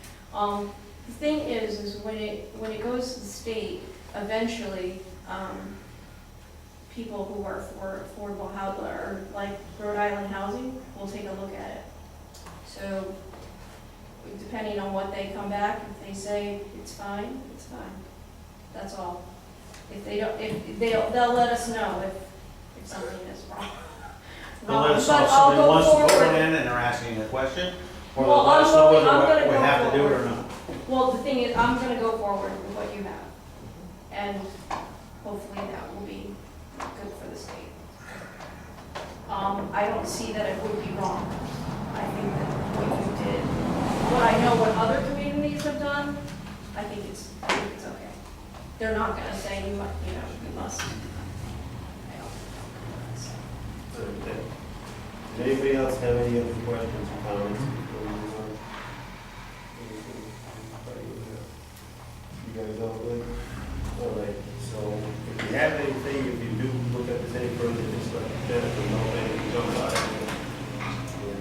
[SPEAKER 4] The thing is when it goes to the state, eventually, people who are for affordable housing, or like Rhode Island Housing, will take a look at it. So depending on what they come back, if they say it's fine, it's fine. That's all. If they don't, they'll let us know if something is wrong.
[SPEAKER 10] Well, let us
[SPEAKER 4] But
[SPEAKER 10] know if
[SPEAKER 4] I'll
[SPEAKER 10] somebody
[SPEAKER 4] go
[SPEAKER 10] wants to put
[SPEAKER 4] forward.
[SPEAKER 10] one in and they're asking a question, or
[SPEAKER 4] Well,
[SPEAKER 10] let us know
[SPEAKER 4] I'm
[SPEAKER 10] whether
[SPEAKER 4] gonna
[SPEAKER 10] we
[SPEAKER 4] go
[SPEAKER 10] have to do it or
[SPEAKER 4] forward.
[SPEAKER 10] not.
[SPEAKER 4] Well, the thing is, I'm gonna go forward with what you have. And hopefully that will be good for the state. I don't see that it would be wrong. I think that what you did, what I know what other communities have done, I think it's okay. They're not gonna say you must. I don't think
[SPEAKER 1] Okay. Did anybody else have any other questions or comments before we move on? You guys all good? All right, so if you have anything, if you do look at this any further, just let Jennifer know that anything jumps out at you. And,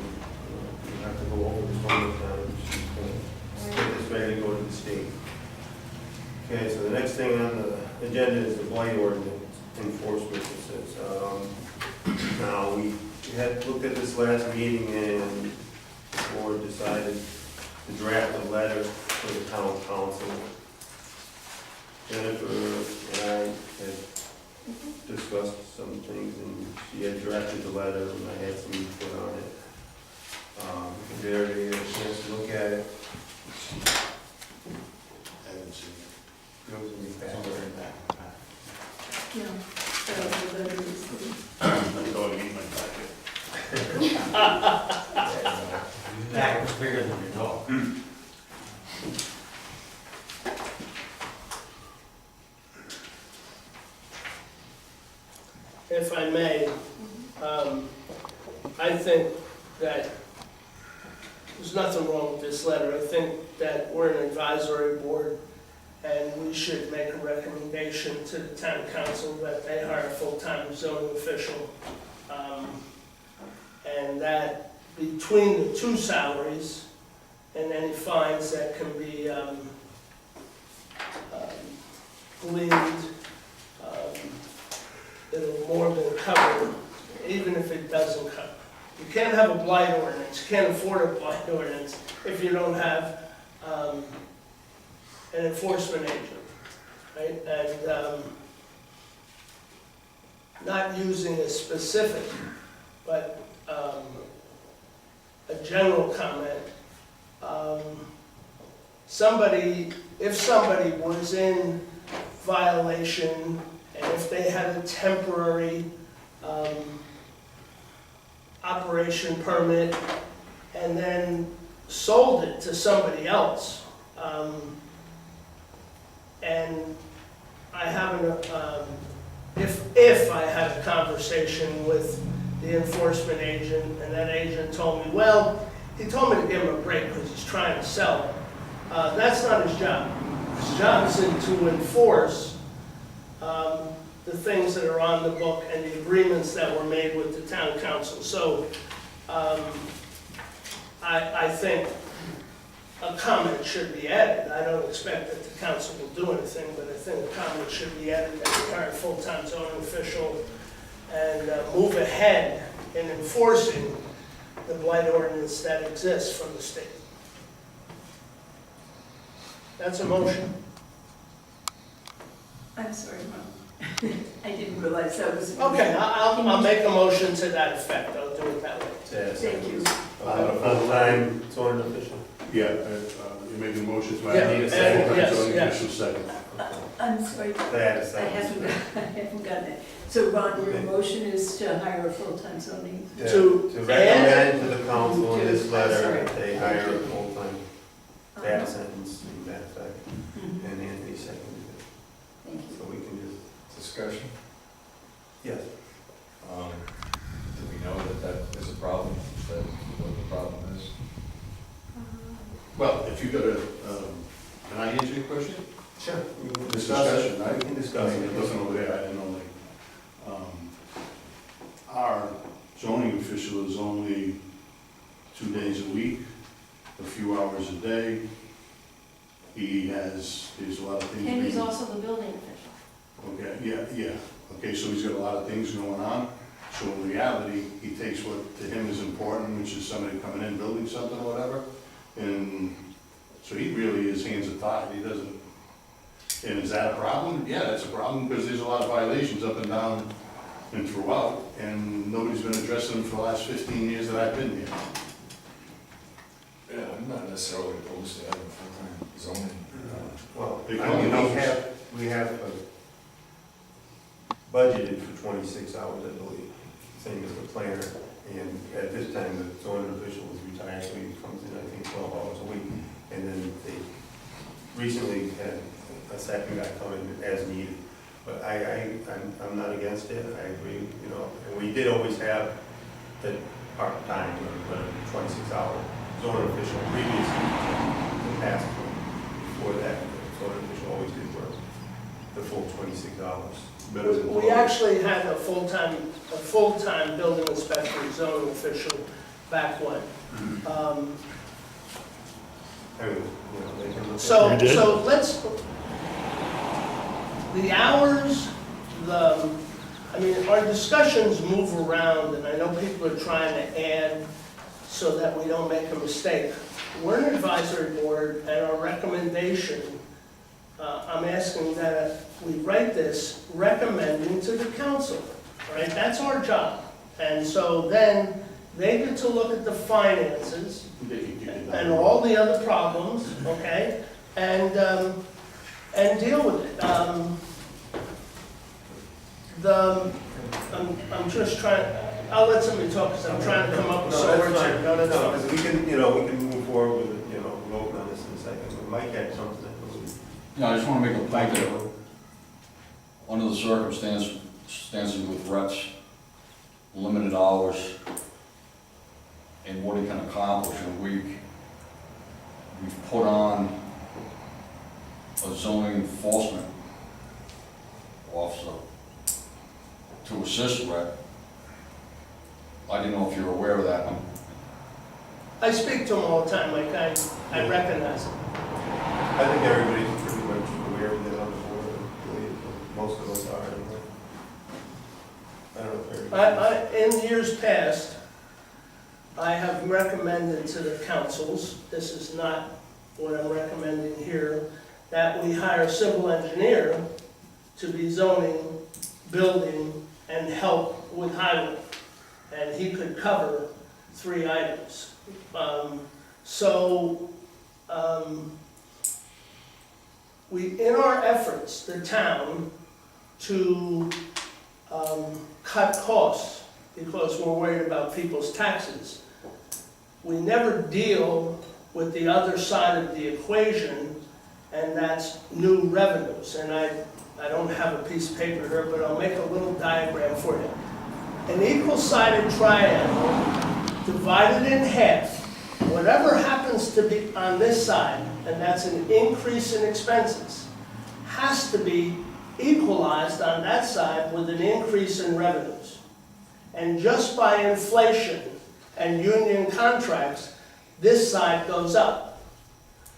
[SPEAKER 1] you have to go over this one more time. She's gonna get this ready to go to the state. Okay, so the next thing on the agenda is the blight ordinance enforcement. It says, now, we had looked at this last meeting and the board decided to draft a letter for the town council. Jennifer and I had discussed some things and she had drafted the letter and I had some input on it. Did everybody get a chance to look at it?
[SPEAKER 11] I haven't seen it.
[SPEAKER 1] It was in your packet.
[SPEAKER 2] Yeah. So the letter is the-
[SPEAKER 11] I'm going to eat my packet.
[SPEAKER 9] That was bigger than your dog.
[SPEAKER 7] If I may, I think that there's nothing wrong with this letter. I think that we're an advisory board and we should make a recommendation to the town council that they hire a full-time zoning official. And that between the two salaries and any fines that can be gleaned, it'll more than cover, even if it doesn't cover. You can't have a blight ordinance, you can't afford a blight ordinance if you don't have an enforcement agent, right? And not using a specific, but a general comment. If somebody was in violation and if they had a temporary operation permit and then sold it to somebody else, and I haven't, if I had a conversation with the enforcement agent and that agent told me, well, he told me to give him a break because he's trying to sell it. That's not his job. His job is to enforce the things that are on the book and the agreements that were made with the town council. So I think a comment should be added. I don't expect that the council will do anything, but I think a comment should be added that we hire a full-time zoning official and move ahead in enforcing the blight ordinance that exists from the state. That's a motion.
[SPEAKER 2] I'm sorry, Mom. I didn't realize that was.
[SPEAKER 7] Okay, I'll make a motion to that effect. I'll do it that way.
[SPEAKER 2] Thank you.
[SPEAKER 1] A full-time zoning official.
[SPEAKER 11] Yeah, you're making a motion to
[SPEAKER 7] Yeah,
[SPEAKER 11] add a second,
[SPEAKER 7] yes,
[SPEAKER 11] so
[SPEAKER 7] yes.
[SPEAKER 11] official second.
[SPEAKER 2] I'm sorry,
[SPEAKER 1] That is,
[SPEAKER 2] I haven't gotten it. So Ron, your motion is to hire a full-time zoning?
[SPEAKER 7] To
[SPEAKER 1] recommend to the council in this letter
[SPEAKER 2] Sorry.
[SPEAKER 1] that they hire a full-time, that sentence, in that effect,
[SPEAKER 2] Mhm.
[SPEAKER 1] and Anthony seconded it.
[SPEAKER 2] Thank you.
[SPEAKER 1] So we can just,
[SPEAKER 3] Discussion.
[SPEAKER 1] yes.
[SPEAKER 3] Do we know that that is a problem, that what the problem is?
[SPEAKER 11] Well, if you got a, can I answer your question?
[SPEAKER 1] Sure. We can
[SPEAKER 11] Discussion, right?
[SPEAKER 1] We can discuss
[SPEAKER 11] It
[SPEAKER 1] it.
[SPEAKER 11] wasn't over there, I didn't know, our zoning official is only 2 days a week, a few hours a day. There's a lot of things.
[SPEAKER 4] And he's
[SPEAKER 11] being-
[SPEAKER 4] also the building official.
[SPEAKER 11] Okay, yeah, okay, so he's got a lot of things going on. So in reality, he takes what to him is important, which is somebody coming in, building something or whatever. And so he really, his hands are tied, he doesn't. And is that a problem? Yeah, that's a problem, because there's a lot of violations up and down and throughout, and nobody's been addressing them for the last 15 years that I've been here.
[SPEAKER 3] Yeah, I'm not necessarily opposed to having full-time zoning.
[SPEAKER 1] Well,
[SPEAKER 11] They
[SPEAKER 1] I
[SPEAKER 11] call
[SPEAKER 1] mean,
[SPEAKER 11] it
[SPEAKER 1] we have budgeted for 26 hours, I believe, same as the planner. And at this time, the zoning official is retired, so he comes in, I think, 12 hours a week. And then they recently had a second guy come in as needed. But I'm not against it, I agree, you know, and we did always have the part-time, 26-hour zoning official previously, the past, before that, the zoning official always did work. the full $26. Better than
[SPEAKER 7] We
[SPEAKER 1] 12.
[SPEAKER 7] actually had a full-time building inspector, and zoning official back when.
[SPEAKER 1] I mean, you know, they can look at-
[SPEAKER 7] So,
[SPEAKER 5] You did?
[SPEAKER 7] so let's, the hours, I mean, our discussions move around, and I know people are trying to add so that we don't make a mistake. We're an advisory board, and our recommendation, I'm asking that we write this recommending to the council, right? That's our job. And so then they get to look at the finances and all the other problems, okay? And deal with it. I'm just trying, I'll let somebody talk, because I'm trying to come up with
[SPEAKER 1] No,
[SPEAKER 7] some
[SPEAKER 1] that's
[SPEAKER 7] words here.
[SPEAKER 1] fine.
[SPEAKER 7] No,
[SPEAKER 1] No,
[SPEAKER 7] that's fine.
[SPEAKER 1] because we can, you know, we can move forward with it, you know, we'll vote on this in a second. We might catch something that was.
[SPEAKER 3] Yeah, I just want to make a point that under the circumstances with Rhett's limited hours and what he can accomplish in a week, we've put on a zoning enforcement officer to assist Rhett. I didn't know if you're aware of that.
[SPEAKER 7] I speak to him all the time, like I recognize him.
[SPEAKER 1] I think everybody's pretty much aware of that on the board, I believe, most of us are anyway. I don't know if everybody.
[SPEAKER 7] In years past, I have recommended to the councils, this is not what I'm recommending here, that we hire a civil engineer to be zoning, building, and help with highway. And he could cover 3 items. In our efforts, the town, to cut costs, because we're worried about people's taxes, we never deal with the other side of the equation, and that's new revenues. And I don't have a piece of paper here, but I'll make a little diagram for you. An equal-sided triangle divided in half, whatever happens to be on this side, and that's an increase in expenses, has to be equalized on that side with an increase in revenues. And just by inflation and union contracts, this side goes up.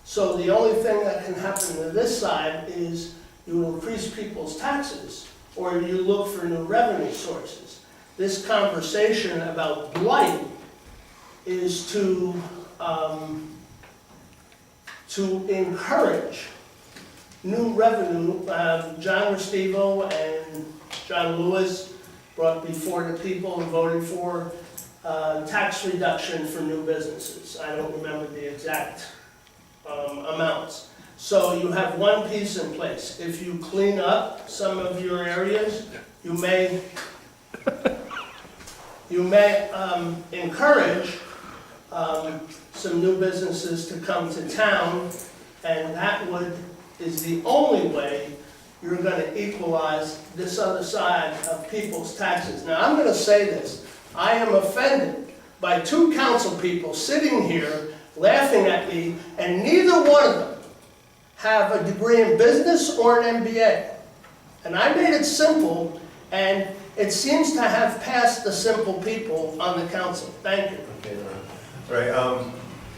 [SPEAKER 7] So the only thing that can happen to this side is you increase people's taxes, or you look for new revenue sources. This conversation about blight is to encourage new revenue. John Restivo and John Lewis brought before the people and voted for tax reduction for new businesses. I don't remember the exact amounts. So you have one piece in place. If you clean up some of your areas, you may encourage some new businesses to come to town, and that is the only way you're going to equalize this other side of people's taxes. Now, I'm going to say this. I am offended by 2 council people sitting here laughing at me, and neither one of them have a degree in business or an MBA. And I made it simple, and it seems to have passed the simple people on the council. Thank you.
[SPEAKER 1] Okay, all right,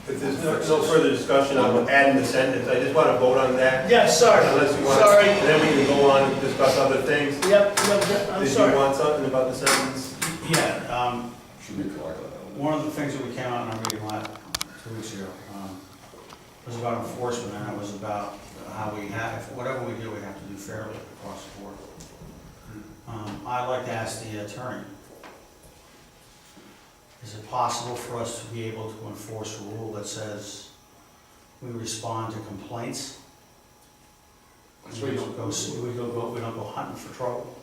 [SPEAKER 1] if there's no further discussion on adding the sentence, I just want to vote on that.
[SPEAKER 7] Yes, sorry.
[SPEAKER 1] Unless you want,
[SPEAKER 7] Sorry.
[SPEAKER 1] and then we can go on and discuss other things.
[SPEAKER 7] Yep, no, I'm
[SPEAKER 1] Did
[SPEAKER 7] sorry.
[SPEAKER 1] you want something about the sentence?
[SPEAKER 10] Yeah,
[SPEAKER 3] Should be corrected.
[SPEAKER 10] one of the things that we came out in our meeting 2 weeks ago was about enforcement, and it was about how we have, whatever we do, we have to do fairly across the board. I'd like to ask the attorney, is it possible for us to be able to enforce a rule that says we respond to complaints? We don't go hunting for trouble?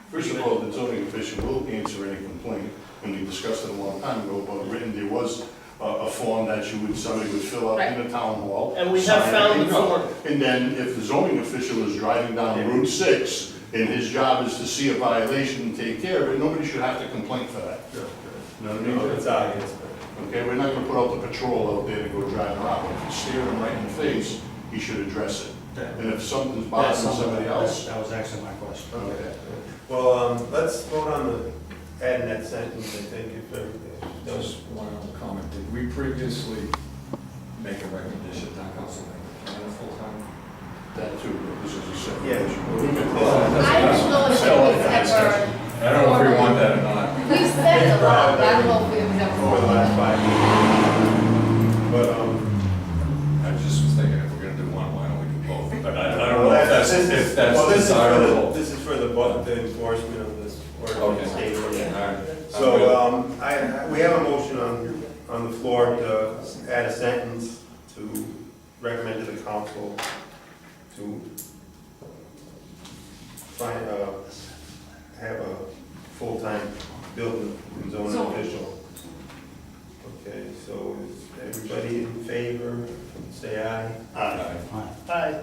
[SPEAKER 12] First of all, the zoning official will answer any complaint. When we discussed it a long time ago about written, there was a form that somebody would fill out in the town hall.
[SPEAKER 7] And we have
[SPEAKER 12] sign
[SPEAKER 7] found
[SPEAKER 12] it,
[SPEAKER 7] the form.
[SPEAKER 12] And then if the zoning official is driving down Route 6, and his job is to see a violation and take care of it, nobody should have to complain for that. You know what I mean?
[SPEAKER 1] No, it's obvious.
[SPEAKER 12] Okay, we're not gonna put out the patrol out there to go drive around. If you stare him right in the face, he should address it. And if something's bothering somebody else,
[SPEAKER 10] That was actually my question.
[SPEAKER 1] Okay. Well, let's vote on adding that sentence, I think, if everything.
[SPEAKER 3] Just one other comment, did we previously make a recommendation to town council make it full-time?
[SPEAKER 12] that too, this is a separate
[SPEAKER 1] Yeah.
[SPEAKER 12] issue.
[SPEAKER 6] I don't know if it's ever,
[SPEAKER 3] I don't know if we want that or not.
[SPEAKER 6] we've said it a lot, but I don't know if it was ever.
[SPEAKER 1] For the last 5 years. But,
[SPEAKER 3] I just was thinking if we're gonna do one, why don't we do both? But I don't know
[SPEAKER 1] well,
[SPEAKER 3] if that's
[SPEAKER 1] well,
[SPEAKER 3] desirable.
[SPEAKER 1] this is for the enforcement of this ordinance.
[SPEAKER 3] Okay.
[SPEAKER 1] state ordinance.
[SPEAKER 3] All right.
[SPEAKER 1] So, we have a motion on the floor to add a sentence to recommend to the council to have a full-time building and zoning
[SPEAKER 6] Zoning.
[SPEAKER 1] official. Okay, so is everybody in favor, say aye.
[SPEAKER 12] Aye.
[SPEAKER 7] Aye.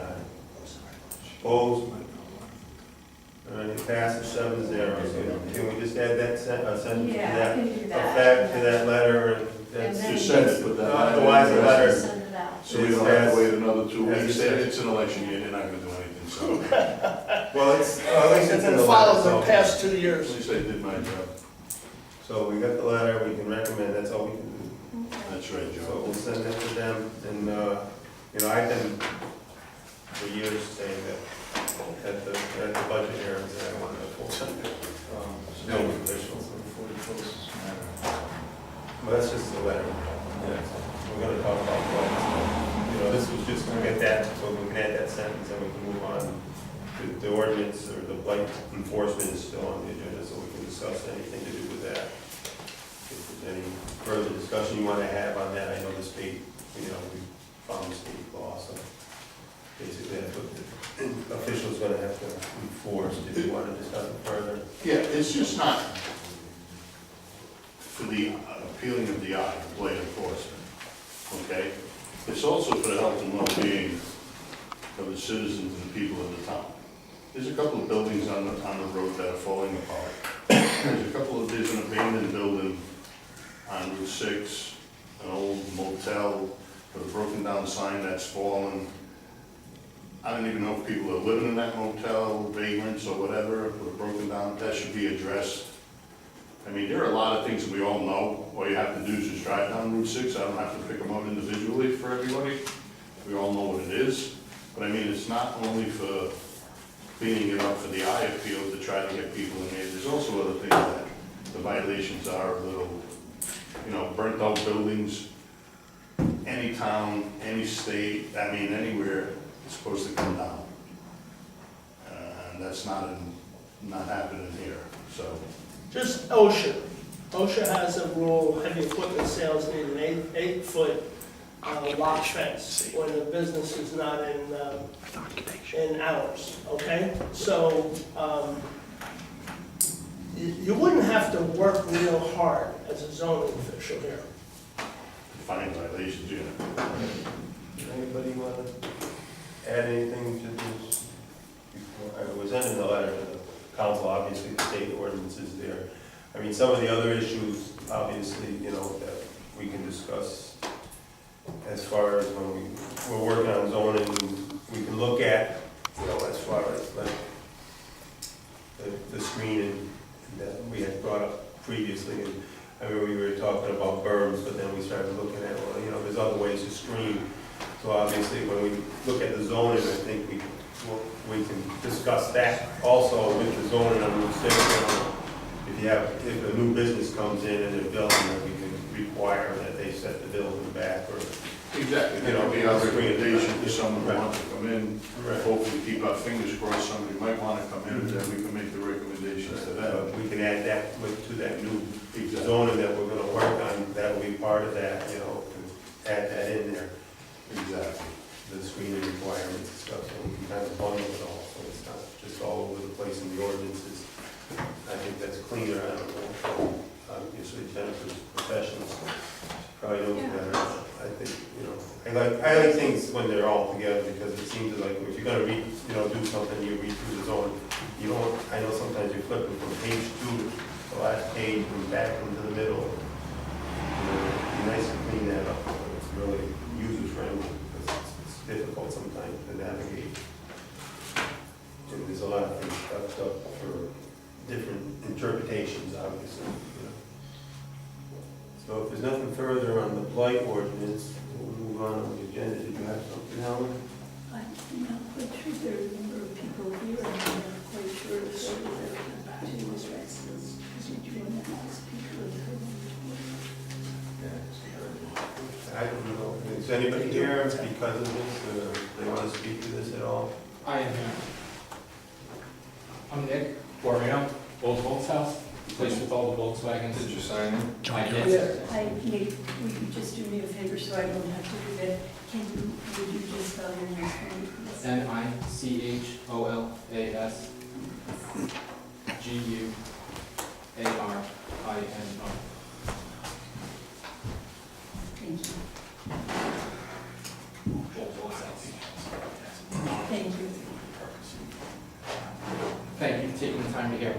[SPEAKER 1] Opposed? All right, it passes 7-0. So can we just add that sentence to
[SPEAKER 2] Yeah, I
[SPEAKER 1] that?
[SPEAKER 2] can do that.
[SPEAKER 1] Effect to that letter, and that's,
[SPEAKER 6] And
[SPEAKER 12] Just send it with that.
[SPEAKER 1] otherwise the letter,
[SPEAKER 4] Send it out.
[SPEAKER 12] So we don't have to wait another 2
[SPEAKER 1] As
[SPEAKER 12] weeks,
[SPEAKER 1] it says.
[SPEAKER 12] it's an election year, they're not gonna do anything, so
[SPEAKER 1] well, it's, at least
[SPEAKER 7] And
[SPEAKER 1] it's in
[SPEAKER 7] then
[SPEAKER 1] the
[SPEAKER 7] follow
[SPEAKER 1] letter,
[SPEAKER 7] the
[SPEAKER 1] so.
[SPEAKER 7] past 2
[SPEAKER 12] at
[SPEAKER 7] years.
[SPEAKER 12] least I did my job.
[SPEAKER 1] So we got the letter, we can recommend, that's all we can do.
[SPEAKER 12] That's right,
[SPEAKER 1] So
[SPEAKER 12] Joe.
[SPEAKER 1] we'll send that to them, and, you know, I've been for years saying that at the budget hearings, that I wanted a full-time, building official. Well, that's just the letter. We're gonna talk about plans. You know, this was just to get that, so we can add that sentence and we can move on. The ordinance or the blight enforcement is still on the agenda, so we can discuss anything to do with that. If there's any further discussion you wanna have on that, I know the state, you know, we found the state law, so basically that's what the official's gonna have to enforce. If you wanna discuss it further.
[SPEAKER 12] Yeah, it's just not for the appealing of the eye, blight enforcement, okay? It's also for the health and well-being of the citizens and the people of the town. There's a couple of buildings on the road that are falling apart. There's an abandoned building on Route 6, an old motel with a broken down sign that's fallen. I don't even know if people are living in that motel, vagrants or whatever, with a broken down, that should be addressed. I mean, there are a lot of things that we all know. All you have to do is just drive down Route 6. I don't have to pick them up individually for everybody. We all know what it is. But I mean, it's not only for cleaning it up for the eye appeal to try to get people in there. There's also other things that the violations are, little, you know, burnt out buildings. Any town, any state, I mean, anywhere, it's supposed to come down. And that's not happening here, so.
[SPEAKER 7] Just OSHA. OSHA has a rule, heavy equipment sales need an 8-foot lock fence when the business is not in hours, okay? So, you wouldn't have to work real hard as a zoning official here.
[SPEAKER 12] Fine violations, you know.
[SPEAKER 1] Anybody want to add anything to this? I was sending the letter to the council, obviously the state ordinance is there. I mean, some of the other issues, obviously, you know, that we can discuss as far as when we're working on zoning, we can look at, you know, as far as like the screening that we had brought up previously. And I mean, we were talking about berms, but then we started looking at, well, you know, there's other ways to screen. So obviously, when we look at the zoning, I think we can discuss that also with the zoning on Route 6. If a new business comes in and they're building, then we can require that they set the building back or.
[SPEAKER 12] Exactly,
[SPEAKER 1] You know,
[SPEAKER 12] that would be our
[SPEAKER 1] screen it.
[SPEAKER 12] recommendation for someone who
[SPEAKER 1] Right.
[SPEAKER 12] wants to come in.
[SPEAKER 1] Right.
[SPEAKER 12] Hopefully keep our fingers crossed, somebody might want to come in, and then we can make the recommendations to them.
[SPEAKER 1] We can add that to that new
[SPEAKER 12] Exactly.
[SPEAKER 1] zoning that we're gonna work on, that will be part of that, you know, to add that in there,
[SPEAKER 12] Exactly.
[SPEAKER 1] the screening requirements and stuff, so we can kind of bundle it all, so it's not just all over the place in the ordinances. I think that's cleaner, I don't know, obviously Jennifer's professionals probably knows better. I think, you know, I like things when they're all together, because it seems like if you're gonna read, you know, do something, you read through the zone, you don't, I know sometimes you're flipping from page 2 to the last page and back into the middle. You know, it'd be nice to clean that up, so it's really user friendly, because it's difficult sometimes to navigate. And there's a lot of things left up for different interpretations, obviously, you know. So if there's nothing further on the blight ordinance, we'll move on the agenda. Did you have something, Helen?
[SPEAKER 2] I'm not quite sure there are a number of people here, and I'm not quite sure if they were to address this, because you're doing that as people.
[SPEAKER 1] I don't know. Is anybody here because of this, or they want to speak to this at all?
[SPEAKER 13] I am here. I'm Nick Borrino, Old Volks House, place with all the Volkswagens.
[SPEAKER 3] Did you sign in?
[SPEAKER 13] I did, sir.
[SPEAKER 2] Nate, would you just do me a favor so I don't have to do that? Would you just spell your name for me, please?
[SPEAKER 13] Nicholas Guarino.
[SPEAKER 2] Thank you.
[SPEAKER 13] Old Volks House.
[SPEAKER 2] Thank you.
[SPEAKER 13] Thank you for taking the time to hear me.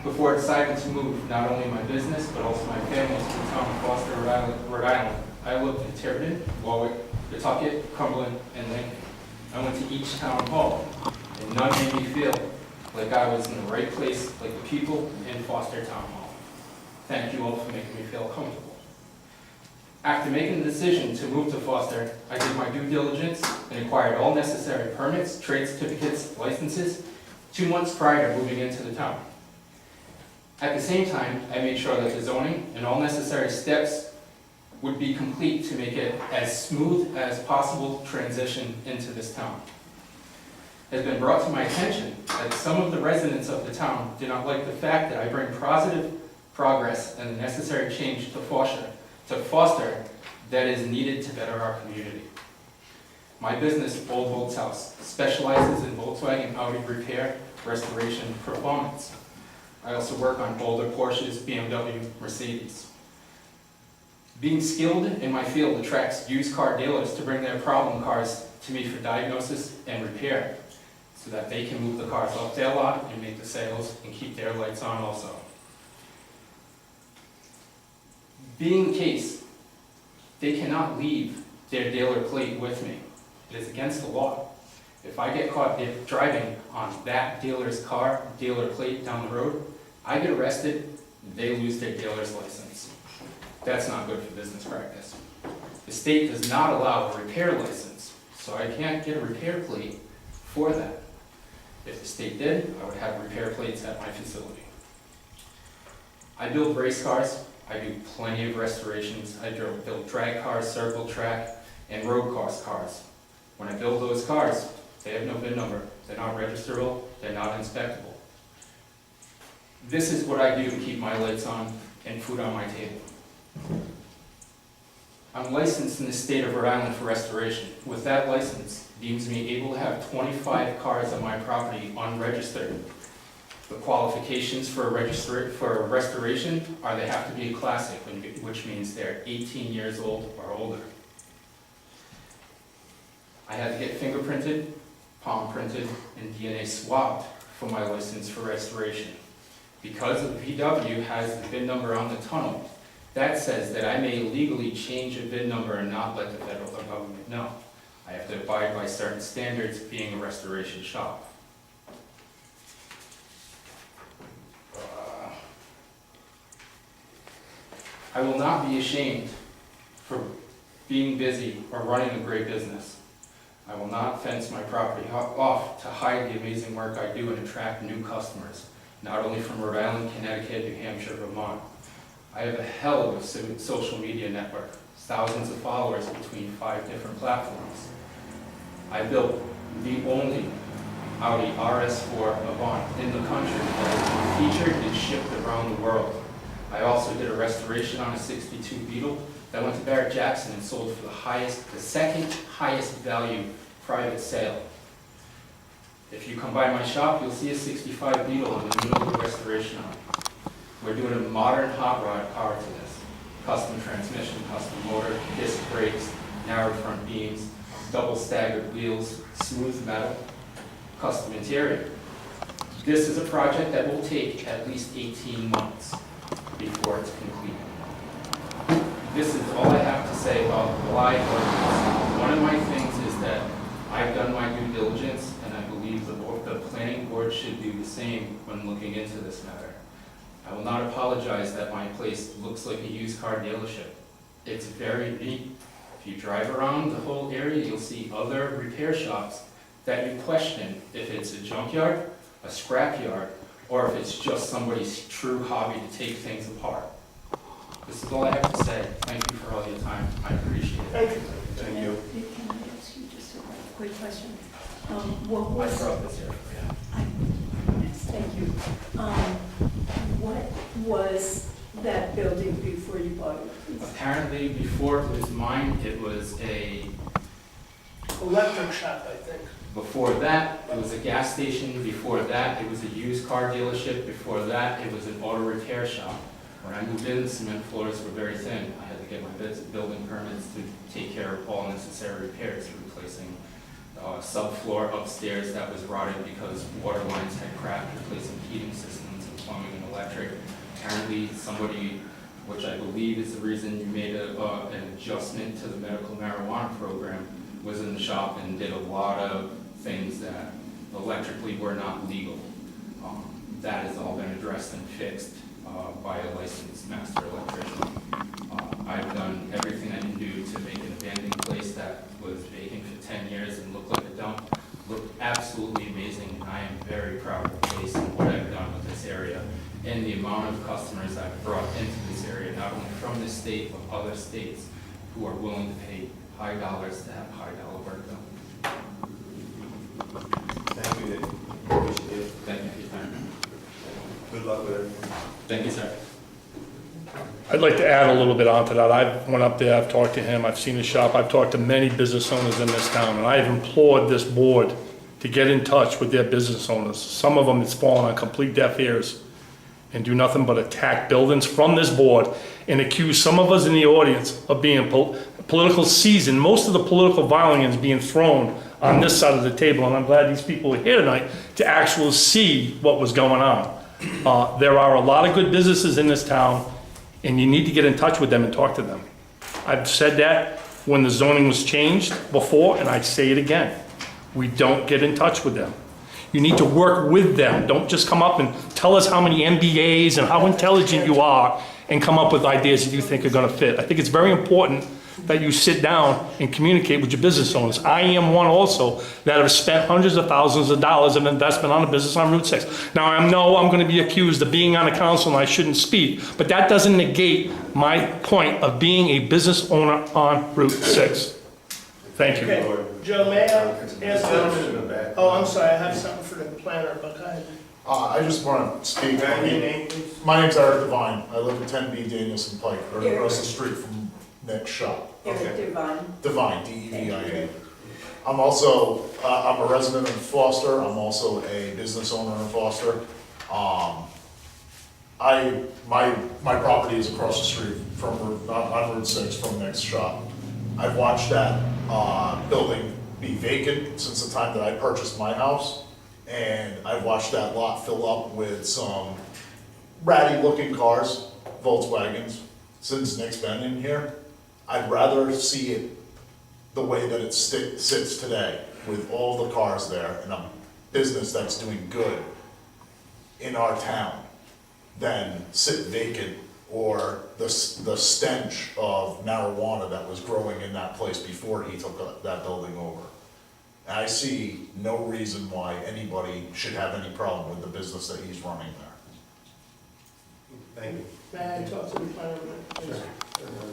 [SPEAKER 13] Before deciding to move not only my business, but also my family to the town of Foster, Rhode Island, I lived in Tiverton, Warwick, Pawtucket, Cumberland, and Lincoln. I went to each town hall, and none made me feel like I was in the right place, like the people in Foster Town Hall. Thank you all for making me feel comfortable. After making the decision to move to Foster, I did my due diligence and acquired all necessary permits, trade certificates, licenses, 2 months prior to moving into the town. At the same time, I made sure that the zoning and all necessary steps would be complete to make it as smooth as possible transition into this town. It has been brought to my attention that some of the residents of the town do not like the fact that I bring positive progress and the necessary change to foster that is needed to better our community. My business, Old Volks House, specializes in Volkswagen Audi repair, restoration, performance. I also work on older Porsches, BMW, Mercedes. Being skilled in my field attracts used car dealers to bring their problem cars to me for diagnosis and repair, so that they can move the cars off their lot and make the sales and keep their lights on also. Being the case, they cannot leave their dealer plate with me. It is against the law. If I get caught driving on that dealer's car, dealer plate down the road, I get arrested, they lose their dealer's license. That's not good for business practice. The state does not allow a repair license, so I can't get a repair plate for that. If the state did, I would have repair plates at my facility. I build race cars. I do plenty of restorations. I build drag cars, circle track, and road cars. When I build those cars, they have no VIN number. They're not registerable. They're not inspectable. This is what I do to keep my lights on and food on my table. I'm licensed in the state of Rhode Island for restoration. With that license, deems me able to have 25 cars on my property unregistered. The qualifications for a restoration are they have to be a classic, which means they're 18 years old or older. I had to get fingerprinted, palm printed, and DNA swabbed for my license for restoration. Because the VW has the VIN number on the tunnel, that says that I may legally change a VIN number and not let the federal government know. I have to abide by certain standards being a restoration shop. I will not be ashamed for being busy or running a great business. I will not fence my property off to hide the amazing work I do and attract new customers, not only from Rhode Island, Connecticut, New Hampshire, Vermont. I have a hell of a social media network, thousands of followers between 5 different platforms. I built the only Audi RS4 Avant in the country that is featured and shipped around the world. I also did a restoration on a 62 Beetle that went to Barrett Jackson and sold for the second highest value private sale. If you come by my shop, you'll see a 65 Beetle in the middle of the restoration on it. We're doing a modern hot rod car to this. Custom transmission, custom motor, disc brakes, narrow front beams, double staggered wheels, smooth metal, custom interior. This is a project that will take at least 18 months before it's complete. This is all I have to say about the blight ordinance. one of my things is that I've done my due diligence, and I believe the planning board should do the same when looking into this matter. I will not apologize that my place looks like a used car dealership. It's very neat. If you drive around the whole area, you'll see other repair shops that you question if it's a junkyard, a scrapyard, or if it's just somebody's true hobby to take things apart. This is all I have to say. Thank you for all your time. I appreciate it.
[SPEAKER 7] Thank you.
[SPEAKER 1] Thank you.
[SPEAKER 2] Can I ask you just a quick question? What
[SPEAKER 13] I
[SPEAKER 2] was,
[SPEAKER 13] brought this here for you.
[SPEAKER 2] yes, thank you. What was that building before you bought it, please?
[SPEAKER 13] Apparently, before it was mine, it was a,
[SPEAKER 7] Electric shop, I think.
[SPEAKER 13] before that, it was a gas station. Before that, it was a used car dealership. Before that, it was an auto repair shop. When I moved in, the cement floors were very thin. I had to get my building permits to take care of all necessary repairs, replacing subfloor upstairs that was rotted because water lines had cracked, replacing heating systems and plumbing and electric. Apparently, somebody, which I believe is the reason you made an adjustment to the medical marijuana program, was in the shop and did a lot of things that electrically were not legal. That has all been addressed and fixed by a licensed master electrician. I've done everything I can do to make an abandoned place that was vacant for 10 years and looked like a dump look absolutely amazing, and I am very proud of the place and what I've done with this area and the amount of customers I've brought into this area, not only from this state, but other states who are willing to pay high dollars to have high dollar work done.
[SPEAKER 1] Thank you, Nick. Appreciate it.
[SPEAKER 13] Thank you for your time.
[SPEAKER 1] Good luck with everything.
[SPEAKER 13] Thank you, sir.
[SPEAKER 5] I'd like to add a little bit onto that. I've went up there, I've talked to him, I've seen the shop, I've talked to many business owners in this town, and I have implored this board to get in touch with their business owners. Some of them, it's fallen on complete deaf ears and do nothing but attack buildings from this board and accuse some of us in the audience of being political seasoned. Most of the political violence is being thrown on this side of the table, and I'm glad these people are here tonight to actually see what was going on. There are a lot of good businesses in this town, and you need to get in touch with them and talk to them. I've said that when the zoning was changed before, and I say it again. We don't get in touch with them. You need to work with them. Don't just come up and tell us how many MBAs and how intelligent you are and come up with ideas that you think are gonna fit. I think it's very important that you sit down and communicate with your business owners. I am one also that have spent hundreds of thousands of dollars of investment on a business on Route 6. Now, I know I'm gonna be accused of being on a council and I shouldn't speak, but that doesn't negate my point of being a business owner on Route 6. Thank you.
[SPEAKER 7] Okay, Joe, may I ask? Oh, I'm sorry, I have something for the planner, but go ahead.
[SPEAKER 14] I just want to speak.
[SPEAKER 1] Can I have your name, please?
[SPEAKER 14] My name's Eric Devine. I live at 10B Danielson Pike, right
[SPEAKER 2] Eric.
[SPEAKER 14] across the street from Nick's shop.
[SPEAKER 2] Eric Devine.
[SPEAKER 14] Devine, D-E-V-I-N. I'm also, I'm a resident in Foster. I'm also a business owner in Foster. My property is across the street from, on Route 6 from Nick's shop. I've watched that building be vacant since the time that I purchased my house. And I've watched that lot fill up with some ratty looking cars, Volkswagens, since Nick's been in here. I'd rather see it the way that it sits today, with all the cars there and a business that's doing good in our town, than sit vacant or the stench of marijuana that was growing in that place before he took that building over. I see no reason why anybody should have any problem with the business that he's running there.
[SPEAKER 1] Thank you.
[SPEAKER 7] May I talk to the planner, please?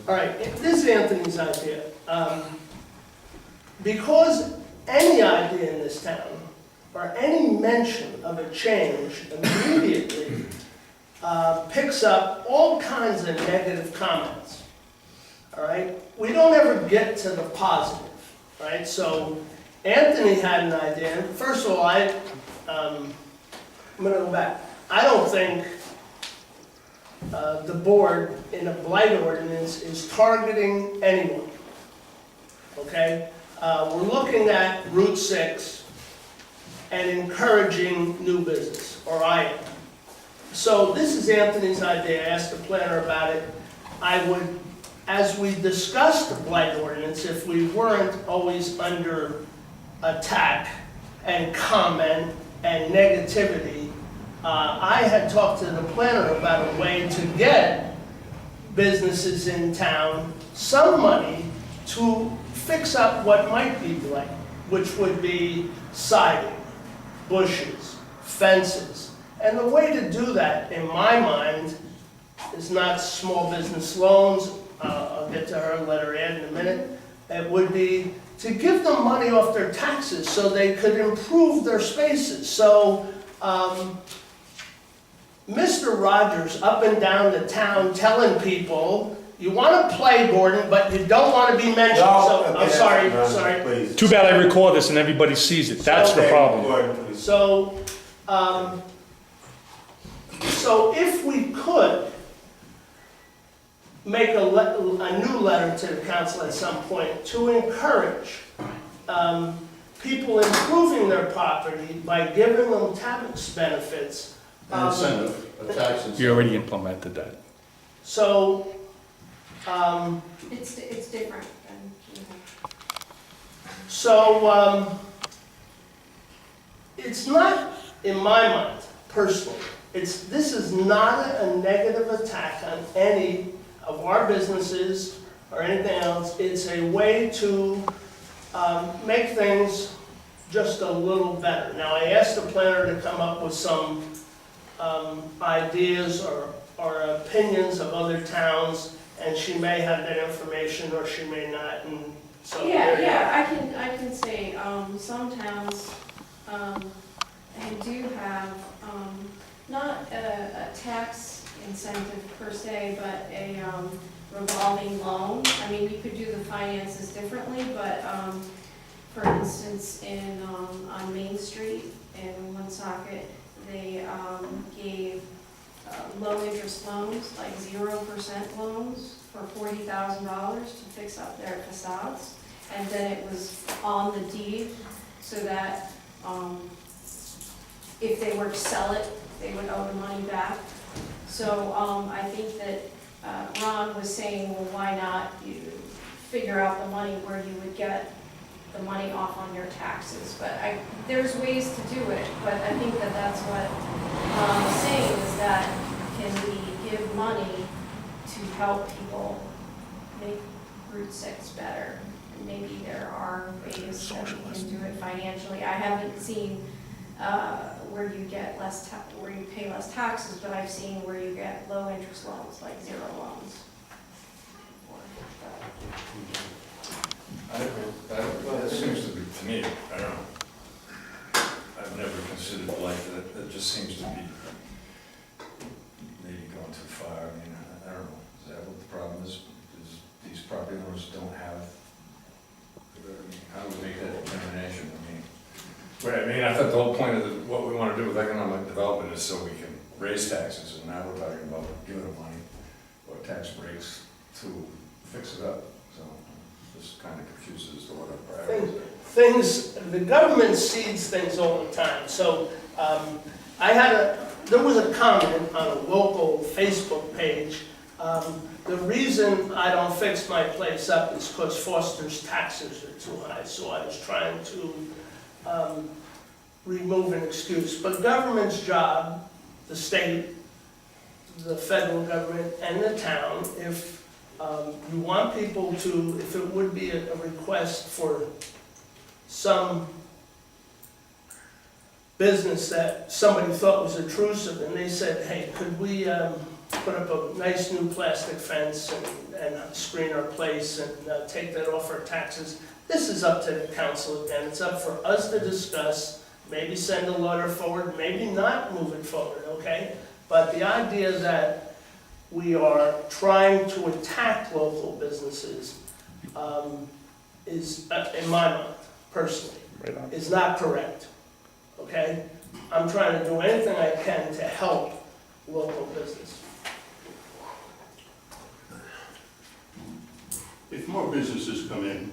[SPEAKER 7] All right, this is Anthony's idea. Because any idea in this town, or any mention of a change immediately picks up all kinds of negative comments, all right? We don't ever get to the positive, right? So Anthony had an idea. First of all, I'm gonna go back. I don't think the board in a blight ordinance is targeting anyone, okay? We're looking at Route 6 and encouraging new business, or I am. So this is Anthony's idea. I asked the planner about it. I would as we discussed the blight ordinance, if we weren't always under attack and comment and negativity, I had talked to the planner about a way to get businesses in town some money to fix up what might be blight, which would be siding, bushes, fences. And the way to do that, in my mind, is not small business loans. I'll get to her letter Ed in a minute. It would be to give them money off their taxes so they could improve their spaces. So, Mr. Rogers up and down the town telling people, you want to play, Gordon, but you don't want to be mentioned. So, I'm sorry, sorry.
[SPEAKER 1] Please.
[SPEAKER 5] Too bad I record this and everybody sees it. That's the
[SPEAKER 1] Okay,
[SPEAKER 5] problem.
[SPEAKER 1] Gordon, please.
[SPEAKER 7] So, so if we could make a new letter to the council at some point to encourage people improving their property by giving them tax benefits.
[SPEAKER 12] An incentive, a tax incentive.
[SPEAKER 5] You already implemented that.
[SPEAKER 7] So,
[SPEAKER 4] It's different than, you know.
[SPEAKER 7] so, it's not, in my mind, personally, this is not a negative attack on any of our businesses or anything else. It's a way to make things just a little better. Now, I asked the planner to come up with some ideas or opinions of other towns, and she may have that information or she may not, and so. there you are.
[SPEAKER 4] I can say, some towns, they do have, not a tax incentive per se, but a, revolving loan. I mean, you could do the finances differently, but, for instance, on Main Street in Woonsocket, they, gave, low interest loans, like 0% loans for $40,000 to fix up their facades. And then it was on the deed so that, if they were to sell it, they would owe the money back. So, I think that, Ron was saying, well, why not you figure out the money where you would get the money off on your taxes? But there's ways to do it, but I think that that's what Ron was saying, is that can we give money to help people make Route 6 better? And maybe there are ways that we can do it financially. I haven't seen where you get where you pay less taxes, but I've seen where you get low interest loans, like 0 loans.
[SPEAKER 3] That seems to be, to me, I don't know. I've never considered like that. That just seems to be maybe going too far. I mean, I don't know. Is that what the problem is? Is these property owners don't have, how do we make that determination? I thought the whole point of what we want to do with economic development is so we can raise taxes, and now we're talking about giving them money or tax breaks to fix it up. So this kind of confuses as to what our priorities are.
[SPEAKER 7] The government seeds things all the time. So there was a comment on a local Facebook page. The reason I don't fix my place up is because Foster's taxes are too high. So I was trying to remove an excuse. But government's job, the state, the federal government, and the town, if you want people to, if it would be a request for some business that somebody thought was intrusive, and they said, hey, could we put up a nice new plastic fence and screen our place and take that off our taxes? This is up to the council again. It's up for us to discuss, maybe send a letter forward, maybe not move it forward, okay? But the idea that we are trying to attack local businesses is, in my mind, personally, is not correct, okay? I'm trying to do anything I can to help local business.
[SPEAKER 12] If more businesses come in,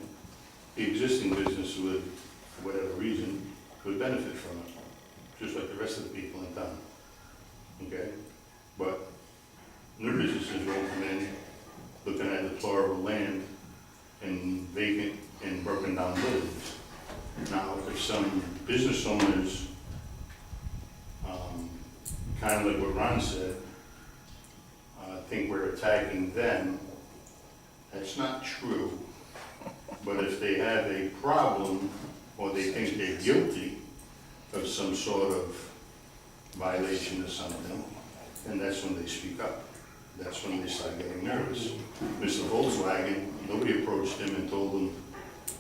[SPEAKER 12] the existing business would, for whatever reason, could benefit from it, just like the rest of the people in town, okay? But new businesses won't come in, looking at the deplorable land and vacant and broken down buildings. Now, if some business owners, kind of like what Ron said, think we're attacking them, that's not true. But if they have a problem, or they think they're guilty of some sort of violation or something, then that's when they speak up. That's when they start getting nervous. Mr. Volkswagen, nobody approached him and told him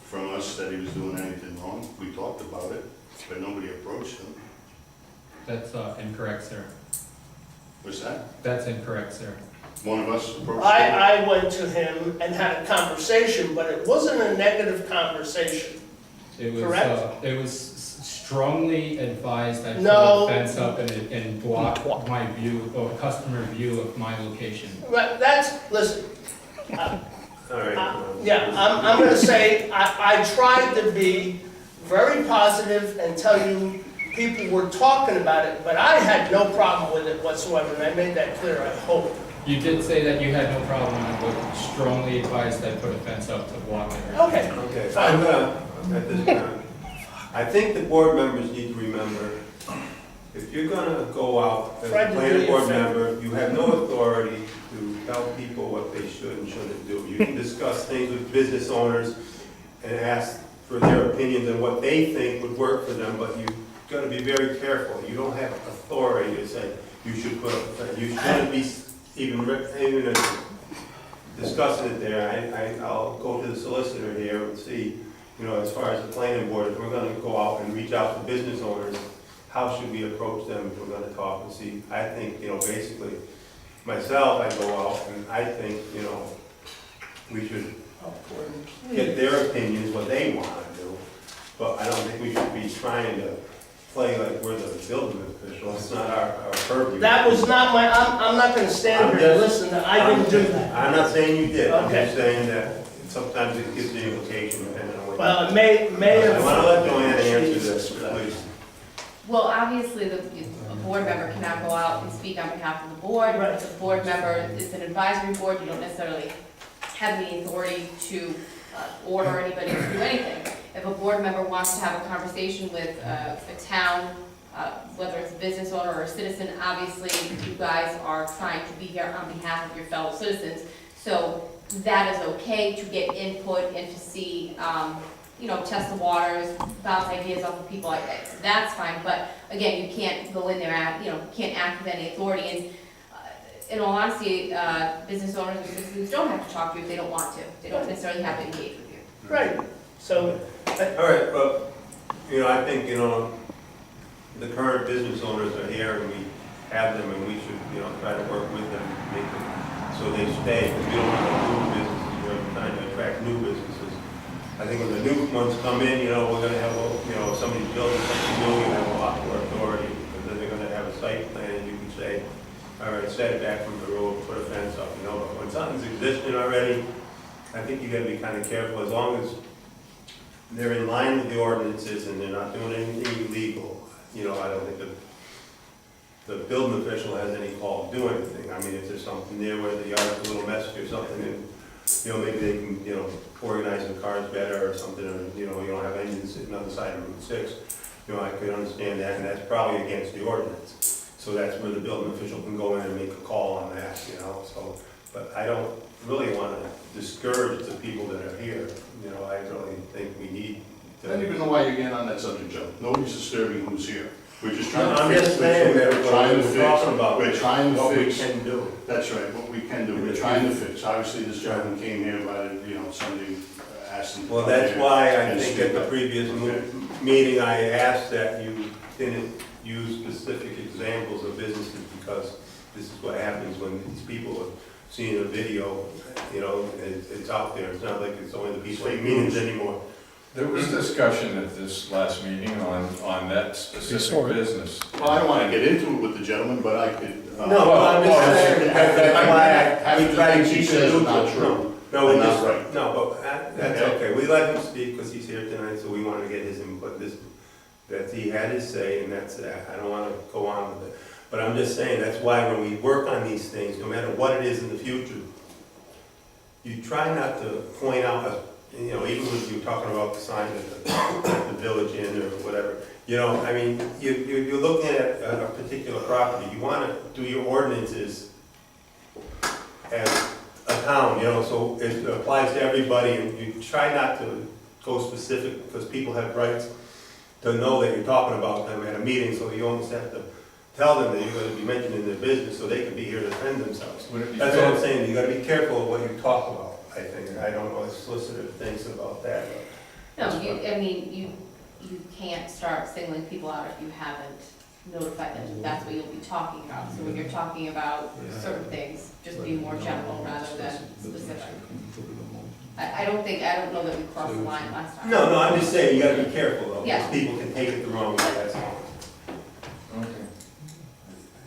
[SPEAKER 12] from us that he was doing anything wrong. We talked about it, but nobody approached him.
[SPEAKER 13] That's incorrect, sir.
[SPEAKER 12] What's that?
[SPEAKER 13] That's incorrect, sir.
[SPEAKER 12] One of us approached him?
[SPEAKER 7] I went to him and had a conversation, but it wasn't a negative conversation.
[SPEAKER 13] It was,
[SPEAKER 7] Correct?
[SPEAKER 13] it was strongly advised that I
[SPEAKER 7] No.
[SPEAKER 13] put a fence up and block my view, or customer view of my location.
[SPEAKER 7] But listen,
[SPEAKER 1] All right.
[SPEAKER 7] yeah, I'm gonna say, I tried to be very positive and tell you people were talking about it, but I had no problem with it whatsoever, and I made that clear, I hope.
[SPEAKER 13] You did say that you had no problem, but strongly advised I put a fence up to block it.
[SPEAKER 7] Okay,
[SPEAKER 1] Okay, so I'm gonna, at this time, I think the board members need to remember, if you're gonna go out as a
[SPEAKER 7] Fred, do
[SPEAKER 1] planning
[SPEAKER 7] you
[SPEAKER 1] board
[SPEAKER 7] think-
[SPEAKER 1] member, you have no authority to tell people what they should and shouldn't do. You can discuss things with business owners and ask for their opinions on what they think would work for them, but you've gotta be very careful. You don't have authority to say you should put, you shouldn't be even discussing it there. I'll go to the solicitor here and see, you know, as far as the planning board, if we're gonna go out and reach out to business owners, how should we approach them if we're gonna talk and see? I think, you know, basically, myself, I go out and I think, you know, we should get their opinions, what they wanna do. But I don't think we should be trying to play like we're the building official. It's not our purview.
[SPEAKER 7] that was not my, I'm not gonna stand here and listen, I didn't do that.
[SPEAKER 1] I'm not saying you did. I'm
[SPEAKER 7] Okay.
[SPEAKER 1] just saying that sometimes it gives the implication depending on what.
[SPEAKER 7] Well, it may
[SPEAKER 1] I
[SPEAKER 7] have.
[SPEAKER 1] want to let Joanne answer this, please.
[SPEAKER 6] Well, obviously, a board member cannot go out and speak on behalf of the board.
[SPEAKER 7] Right.
[SPEAKER 6] The board member is an advisory board, you don't necessarily have any authority to order anybody to do anything. If a board member wants to have a conversation with a town, whether it's a business owner or a citizen, obviously, you guys are trying to be here on behalf of your fellow citizens. So that is okay to get input and to see, you know, test the waters, bounce ideas off of people, that's fine, but again, you can't go in there and, you know, can't act with any authority, and in all honesty, business owners and citizens don't have to talk to you if they don't want to, they don't necessarily have to engage with you.
[SPEAKER 7] Right, so,
[SPEAKER 1] All right, well, you know, I think, you know, the current business owners are here and we have them and we should, you know, try to work with them, make them, so they stay, because we don't want to lose businesses, we're trying to attract new businesses. I think when the new ones come in, you know, we're gonna have, you know, somebody's building something new, you have a lot more authority, because then they're gonna have a site plan, and you can say, all right, set it back from the road, put a fence up, you know, but when something's existing already, I think you gotta be kind of careful, as long as they're in line with the ordinances and they're not doing anything illegal, you know, I don't think the building official has any call to do anything. I mean, if there's something there where the yard's a little messy or something, and, you know, maybe they can, you know, organize the cars better or something, or, you know, you don't have engines sitting on the side of Route 6. You know, I could understand that, and that's probably against the ordinance. So that's where the building official can go in and make a call on that, you know, so, but I don't really want to discourage the people that are here. You know, I really think we need
[SPEAKER 12] I don't even know why you're getting on that subject, Joe. Nobody's disturbing who's here. We're just trying
[SPEAKER 1] No,
[SPEAKER 12] to
[SPEAKER 1] I'm
[SPEAKER 12] fix.
[SPEAKER 1] just saying that
[SPEAKER 12] We're trying to
[SPEAKER 1] we're
[SPEAKER 12] fix.
[SPEAKER 1] talking about
[SPEAKER 12] We're trying to
[SPEAKER 1] what we
[SPEAKER 12] fix.
[SPEAKER 1] can do.
[SPEAKER 12] That's right, what we can do. We're trying to fix. Obviously, this gentleman came here by, you know, somebody asked him. to
[SPEAKER 1] Well,
[SPEAKER 12] come
[SPEAKER 1] that's
[SPEAKER 12] here
[SPEAKER 1] why I
[SPEAKER 12] and
[SPEAKER 1] think
[SPEAKER 12] speak
[SPEAKER 1] at the
[SPEAKER 12] up.
[SPEAKER 1] previous
[SPEAKER 12] Okay.
[SPEAKER 1] meeting, I asked that you didn't use specific examples of businesses, because this is what happens when these people are seeing a video, you know, it's out there. It's not like it's only the people at meetings anymore.
[SPEAKER 3] There was discussion at this last meeting on that specific business.
[SPEAKER 12] Well, I don't want to get into it with the gentleman, but I could.
[SPEAKER 1] No, I'm just saying, that's why we try to
[SPEAKER 12] Things he
[SPEAKER 1] keep it
[SPEAKER 12] says are
[SPEAKER 1] neutral.
[SPEAKER 12] not true.
[SPEAKER 1] No, we
[SPEAKER 12] Not
[SPEAKER 1] just,
[SPEAKER 12] right.
[SPEAKER 1] no, but that's okay. We let him speak because he's here tonight, so we want to get his input. That he had his say, and that's that. I don't want to go on with it. But I'm just saying, that's why when we work on these things, no matter what it is in the future, you try not to point out, you know, even when you're talking about the sign at the Village Inn or whatever, you know, I mean, you're looking at a particular property, you wanna do your ordinances as a town, you know, so it applies to everybody, and you try not to go specific, because people have rights to know that you're talking about them at a meeting, so you almost have to tell them that you're gonna be mentioning their business, so they can be here to defend themselves.
[SPEAKER 3] Would it be
[SPEAKER 1] That's what I'm
[SPEAKER 3] fair,
[SPEAKER 1] saying, you gotta be careful of what you talk about, I think, I don't know what the solicitor thinks about that, but.
[SPEAKER 6] No, I mean, you can't start singling people out if you haven't notified them, that's what you'll be talking about. So when you're talking about certain things, just be more general rather than specific. I don't know that we crossed the line last time.
[SPEAKER 1] No, I'm just saying, you gotta be careful though,
[SPEAKER 6] Yeah.
[SPEAKER 1] because people can take it the wrong way, that's all.
[SPEAKER 3] okay.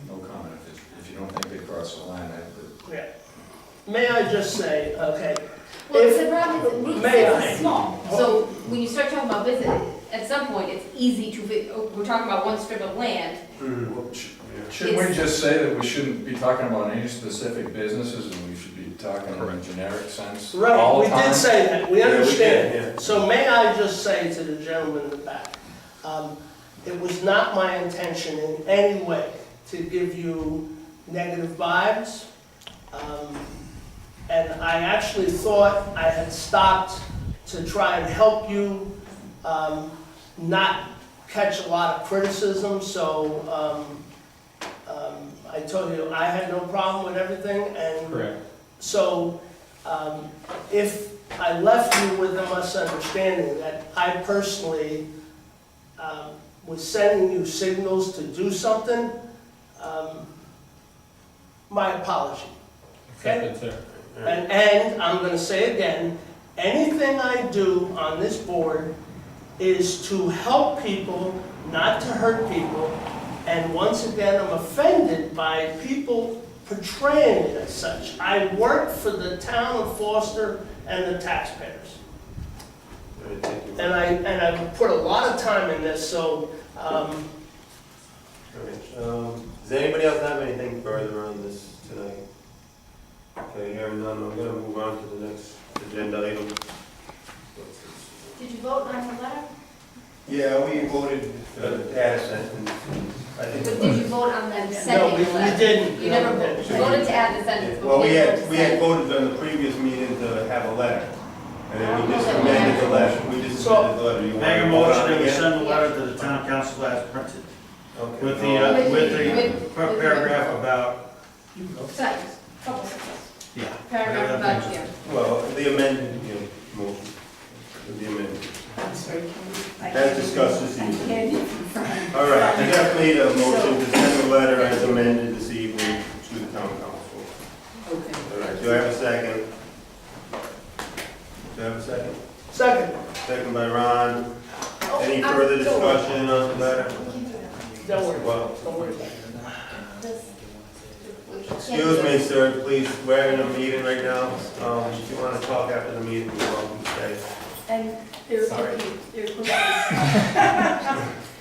[SPEAKER 3] No comment, if you don't think they crossed the line,
[SPEAKER 7] Yeah. May I just say, okay,
[SPEAKER 6] Well,
[SPEAKER 7] If-
[SPEAKER 6] the problem is, Route
[SPEAKER 7] May
[SPEAKER 6] 6
[SPEAKER 7] I?
[SPEAKER 6] is small, so when you start talking about business, at some point, it's easy to, we're talking about one strip of land.
[SPEAKER 3] shouldn't we just say that we shouldn't be talking about any specific businesses, and we should be talking in a generic sense all
[SPEAKER 7] right,
[SPEAKER 3] the
[SPEAKER 7] we
[SPEAKER 3] time?
[SPEAKER 7] did say that, we
[SPEAKER 1] Yeah, we did,
[SPEAKER 7] understand.
[SPEAKER 1] yeah.
[SPEAKER 7] So may I just say to the gentleman in the back, it was not my intention in any way to give you negative vibes. And I actually thought I had stopped to try and help you not catch a lot of criticism, so I told you I had no problem with everything, and
[SPEAKER 13] Correct.
[SPEAKER 7] so if I left you with a misunderstanding that I personally was sending you signals to do something, my apology. Okay?
[SPEAKER 13] That's it.
[SPEAKER 7] And I'm gonna say again, anything I do on this board is to help people, not to hurt people. And once again, I'm offended by people portraying it as such. I work for the town of Foster and the taxpayers.
[SPEAKER 1] All right, thank you.
[SPEAKER 7] And I put a lot of time in this, so,
[SPEAKER 1] All right, does anybody else have anything further on this tonight? Okay, hearing none, I'm gonna move on to the next agenda item.
[SPEAKER 4] Did you vote on the letter?
[SPEAKER 1] Yeah, we voted to add a sentence. I
[SPEAKER 4] But
[SPEAKER 1] think.
[SPEAKER 4] did you vote on them
[SPEAKER 7] no,
[SPEAKER 4] sending
[SPEAKER 7] we
[SPEAKER 4] the letter?
[SPEAKER 7] didn't.
[SPEAKER 4] You never voted, you voted to add the sentence, but
[SPEAKER 1] Well,
[SPEAKER 4] we
[SPEAKER 1] we
[SPEAKER 4] didn't vote
[SPEAKER 1] had,
[SPEAKER 4] to
[SPEAKER 1] we had
[SPEAKER 4] send.
[SPEAKER 1] voted on the previous meeting to have a letter. And then we just amended the letter, we just
[SPEAKER 7] So-
[SPEAKER 1] amended the letter. You
[SPEAKER 10] Make
[SPEAKER 1] want
[SPEAKER 10] a
[SPEAKER 1] to vote on
[SPEAKER 10] motion
[SPEAKER 1] it
[SPEAKER 10] that we
[SPEAKER 1] again?
[SPEAKER 10] send a letter to the town council as printed,
[SPEAKER 1] Okay.
[SPEAKER 10] with
[SPEAKER 4] With-
[SPEAKER 10] the paragraph about,
[SPEAKER 4] Sentence, couple sentences.
[SPEAKER 10] yeah.
[SPEAKER 4] Paragraph
[SPEAKER 10] whatever
[SPEAKER 4] about,
[SPEAKER 10] things.
[SPEAKER 4] yeah.
[SPEAKER 1] Well, the amended, motion, the amendment.
[SPEAKER 2] I'm sorry, can we?
[SPEAKER 1] As discussed this
[SPEAKER 2] I
[SPEAKER 1] evening.
[SPEAKER 2] can't even find.
[SPEAKER 1] All right, Jeff made a motion to send the letter as amended this evening to the town council.
[SPEAKER 2] Okay.
[SPEAKER 1] All right, do I have a second? Do I have a second?
[SPEAKER 7] Second,
[SPEAKER 1] Second by Ron.
[SPEAKER 4] Oh,
[SPEAKER 1] Any further discussion on the letter?
[SPEAKER 7] don't worry,
[SPEAKER 1] Well,
[SPEAKER 7] don't worry about it.
[SPEAKER 1] excuse me, sir, please, we're in a meeting right now. If you want to talk after the meeting, you're welcome to stay.
[SPEAKER 2] And there,
[SPEAKER 13] Sorry.
[SPEAKER 2] there was,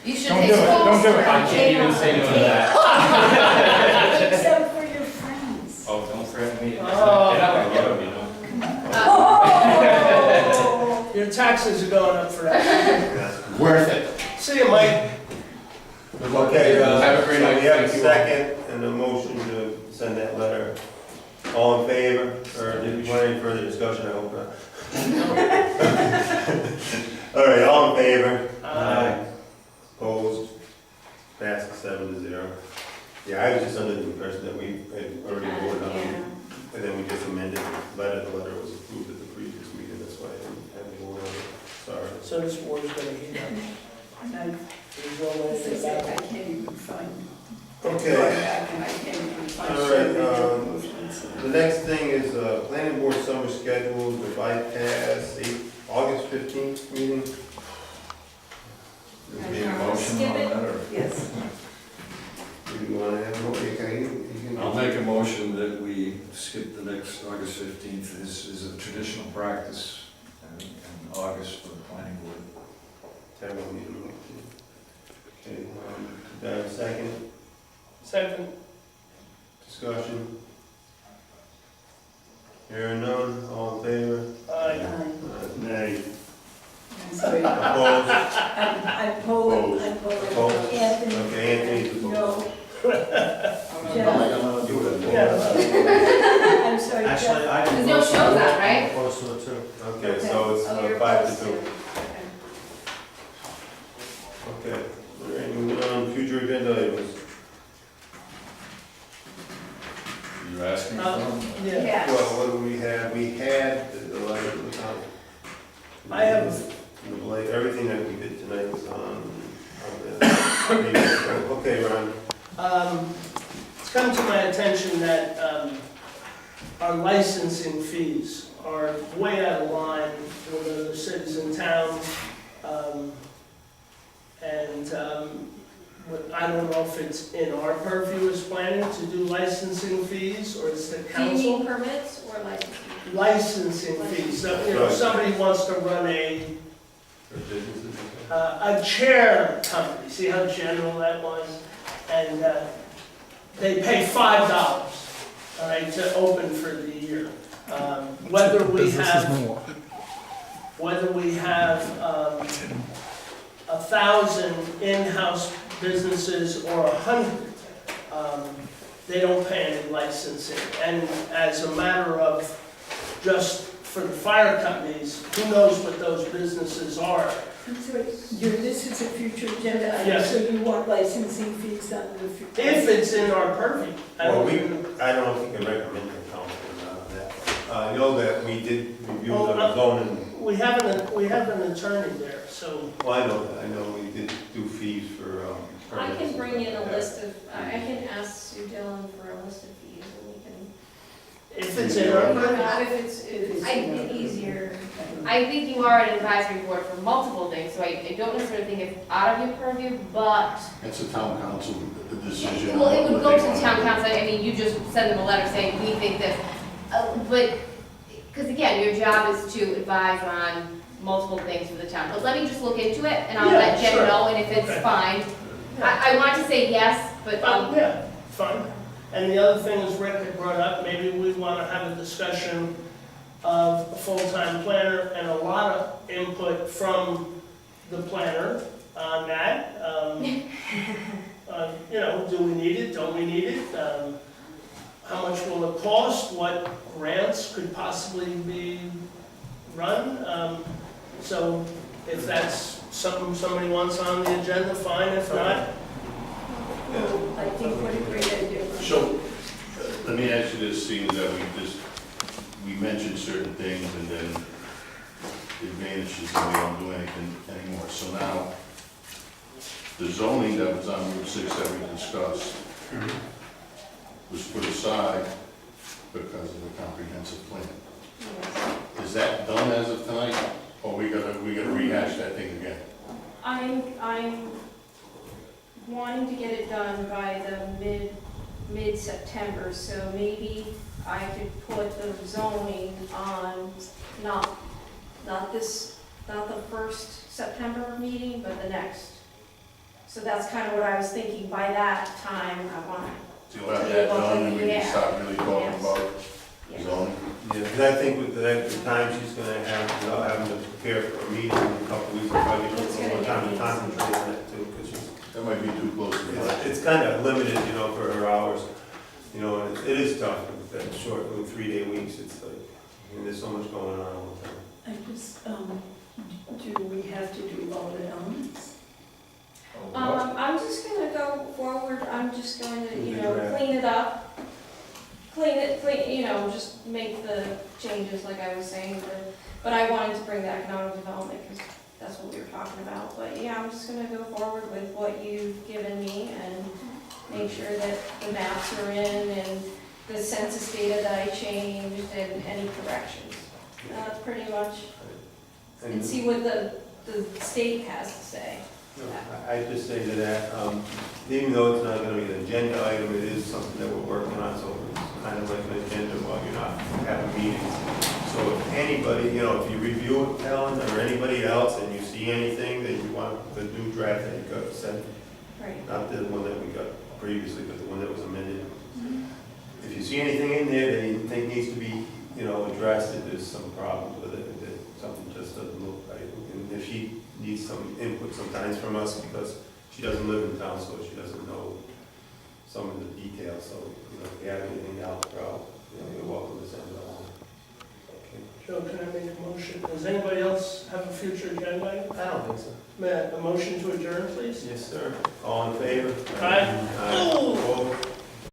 [SPEAKER 6] You should
[SPEAKER 5] Don't
[SPEAKER 6] take
[SPEAKER 5] do it, don't do it.
[SPEAKER 13] I can't even say no to that.
[SPEAKER 2] except for your friends.
[SPEAKER 13] Oh, don't threaten me. They're
[SPEAKER 7] Oh.
[SPEAKER 13] not gonna get me, no.
[SPEAKER 2] Oh!
[SPEAKER 7] Your taxes are going up for that.
[SPEAKER 3] Worth it.
[SPEAKER 7] See you, Mike.
[SPEAKER 1] Okay,
[SPEAKER 13] Have a great
[SPEAKER 1] so
[SPEAKER 13] night.
[SPEAKER 1] we have a
[SPEAKER 13] Thank you all.
[SPEAKER 1] second and a motion to send that letter. All in favor, or did you want any further discussion? I hope not. All right, all in favor? Opposed? Passed 7-0. Yeah, I was just under the impression that we had already voted on it, and then we just amended the letter. The letter was approved at the previous meeting, that's why I didn't have to vote on it. Sorry.
[SPEAKER 7] So this war is gonna heat up.
[SPEAKER 2] And I,
[SPEAKER 7] There's no way
[SPEAKER 2] as I
[SPEAKER 7] to
[SPEAKER 2] said,
[SPEAKER 7] stop
[SPEAKER 2] I
[SPEAKER 7] it.
[SPEAKER 2] can't even find.
[SPEAKER 1] Okay.
[SPEAKER 2] Going back and I can't even find.
[SPEAKER 1] All right,
[SPEAKER 2] survey motions.
[SPEAKER 1] The next thing is planning board summer schedule, the bypass, August 15th meeting.
[SPEAKER 3] Need a motion on that, or?
[SPEAKER 2] Yes.
[SPEAKER 1] Do you want to have, okay, you can.
[SPEAKER 3] I'll make a motion that we skip the next August 15th. This is a traditional practice in August for the planning board.
[SPEAKER 1] Terrible meeting. Okay, do I have a second
[SPEAKER 7] Second,
[SPEAKER 1] discussion? Hearing none, all in
[SPEAKER 2] I'm Poland, I'm
[SPEAKER 1] Opposed?
[SPEAKER 2] Poland. Anthony.
[SPEAKER 1] Okay, Anthony's opposed.
[SPEAKER 2] No.
[SPEAKER 8] I'm
[SPEAKER 2] Jeff.
[SPEAKER 8] gonna do it.
[SPEAKER 7] Yeah.
[SPEAKER 2] I'm sorry, Jeff.
[SPEAKER 10] Actually, I
[SPEAKER 6] There's no shows on, right?
[SPEAKER 10] Opposed to it too.
[SPEAKER 1] Okay, so it's
[SPEAKER 4] Oh, you're
[SPEAKER 1] 5 to
[SPEAKER 4] close
[SPEAKER 1] 2.
[SPEAKER 4] Okay.
[SPEAKER 1] Okay, all right, moving on, future agenda items.
[SPEAKER 3] You're asking for them?
[SPEAKER 7] Yeah,
[SPEAKER 4] Yes.
[SPEAKER 1] Well, what do we have? We had the letter of the town.
[SPEAKER 7] I have-
[SPEAKER 1] Everything that we did tonight was on the, okay, Ron.
[SPEAKER 7] It's come to my attention that our licensing fees are way out of line with other cities and towns. I don't know if it's in our purview as planning to do licensing fees, or it's the
[SPEAKER 4] Do you
[SPEAKER 7] council.
[SPEAKER 4] mean permits or licenses?
[SPEAKER 7] Licensing fees, so, you know, if somebody wants to run
[SPEAKER 1] For businesses.
[SPEAKER 7] a chair company, see how general that was? And they pay $5, all right, to open for the year. Whether we have 1,000 in-house businesses or 100, they don't pay any licensing. And as a matter of just for the fire companies, who knows what those businesses are?
[SPEAKER 2] So this is a future agenda item,
[SPEAKER 7] Yes.
[SPEAKER 2] so you want licensing fees on the future?
[SPEAKER 7] If it's in our purview. I
[SPEAKER 1] Well,
[SPEAKER 7] don't-
[SPEAKER 1] I don't know if you can recommend the council that. I know that we did review
[SPEAKER 7] Oh,
[SPEAKER 1] the zoning.
[SPEAKER 7] We have an attorney there, so.
[SPEAKER 1] Well, I know that, I know we did do fees for,
[SPEAKER 4] I
[SPEAKER 1] permits
[SPEAKER 4] can
[SPEAKER 1] and
[SPEAKER 4] bring
[SPEAKER 1] stuff
[SPEAKER 4] in a
[SPEAKER 1] like that.
[SPEAKER 4] list of, I can ask Sue Dillon for a list of fees and we can.
[SPEAKER 7] If it's in our purview.
[SPEAKER 4] If it's easier.
[SPEAKER 6] I think you are an advisory board for multiple things, so I don't necessarily think it's out of your purview, but,
[SPEAKER 12] It's a town council decision.
[SPEAKER 6] well, it would
[SPEAKER 12] what
[SPEAKER 6] go
[SPEAKER 12] they
[SPEAKER 6] to the
[SPEAKER 12] want
[SPEAKER 6] town
[SPEAKER 12] do.
[SPEAKER 6] council, I mean, you just send them a letter saying, we think this. But, because again, your job is to advise on multiple things for the town. But let me just look into it, and I'll
[SPEAKER 7] Yeah,
[SPEAKER 6] let Jen
[SPEAKER 7] sure.
[SPEAKER 6] know, and if it's
[SPEAKER 7] Okay.
[SPEAKER 6] fine. I want to say yes, but,
[SPEAKER 7] Yeah, fine. And the other thing is Rick had brought up, maybe we want to have a discussion of a full-time planner and a lot of input from the planner on that. You know, do we need it, don't we need it? How much will it cost? What grants could possibly be run? So if that's something somebody wants on the agenda, fine. If not,
[SPEAKER 2] I think what a great idea.
[SPEAKER 12] So, let me ask you this, seeing that we mentioned certain things and then it vanishes and we don't do anything anymore. So now, the zoning that was on Route 6 that we discussed was put aside because of the comprehensive plan. Is that done as of tonight, or we gotta rehash that thing again?
[SPEAKER 4] I'm wanting to get it done by the mid-September, so maybe I could put the zoning on, not the first September meeting, but the next. So that's kind of what I was thinking, by that time, I want
[SPEAKER 12] So you'll have that done and we can
[SPEAKER 4] Yeah.
[SPEAKER 12] start really talking
[SPEAKER 4] Yes.
[SPEAKER 12] about
[SPEAKER 4] Yeah.
[SPEAKER 12] zoning?
[SPEAKER 1] Yeah, because I think with the time she's gonna have, without having to prepare for a meeting in a couple weeks, probably take
[SPEAKER 4] It's
[SPEAKER 1] a little
[SPEAKER 4] gonna
[SPEAKER 1] time to
[SPEAKER 4] get
[SPEAKER 1] concentrate on it too, because she's,
[SPEAKER 12] That might be too close to the election.
[SPEAKER 1] it's kind of limited, you know, for her hours. You know, and it is tough with that short, little 3-day weeks, it's like, I mean, there's so much going on all the time.
[SPEAKER 2] I just, do we have to do all the elements?
[SPEAKER 4] I'm just gonna go forward, I'm just going to, you know,
[SPEAKER 1] Draft.
[SPEAKER 4] clean it up. You know, just make the changes like I was saying, but I wanted to bring the economic development because that's what we were talking about. But yeah, I'm just gonna go forward with what you've given me and make sure that the maps are in and the census data that I changed and any corrections. That's pretty much, and see what the state has to say.
[SPEAKER 1] No, I just say to that, even though it's not gonna be an agenda item, it is something that we're working on, so it's kind of like an agenda while you're not having meetings. So if anybody, you know, if you review it, Ellen, or anybody else, and you see anything that you want, the new draft that you got sent,
[SPEAKER 4] Right.
[SPEAKER 1] not the one that we got previously, but the one that was amended. If you see anything in there that you think needs to be, you know, addressed, that there's some problems with it, that something just doesn't look right, and if she needs some input sometimes from us because she doesn't live in town, so she doesn't know some of the details. So, you know, if you have anything else, you're welcome to send it along. Okay.
[SPEAKER 7] Joe, can I make a motion? Does anybody else have a future agenda item?
[SPEAKER 9] I don't think so.
[SPEAKER 7] Matt, a motion to adjourn, please?
[SPEAKER 1] Yes, sir. All in favor?
[SPEAKER 7] Aye.
[SPEAKER 1] Opposed?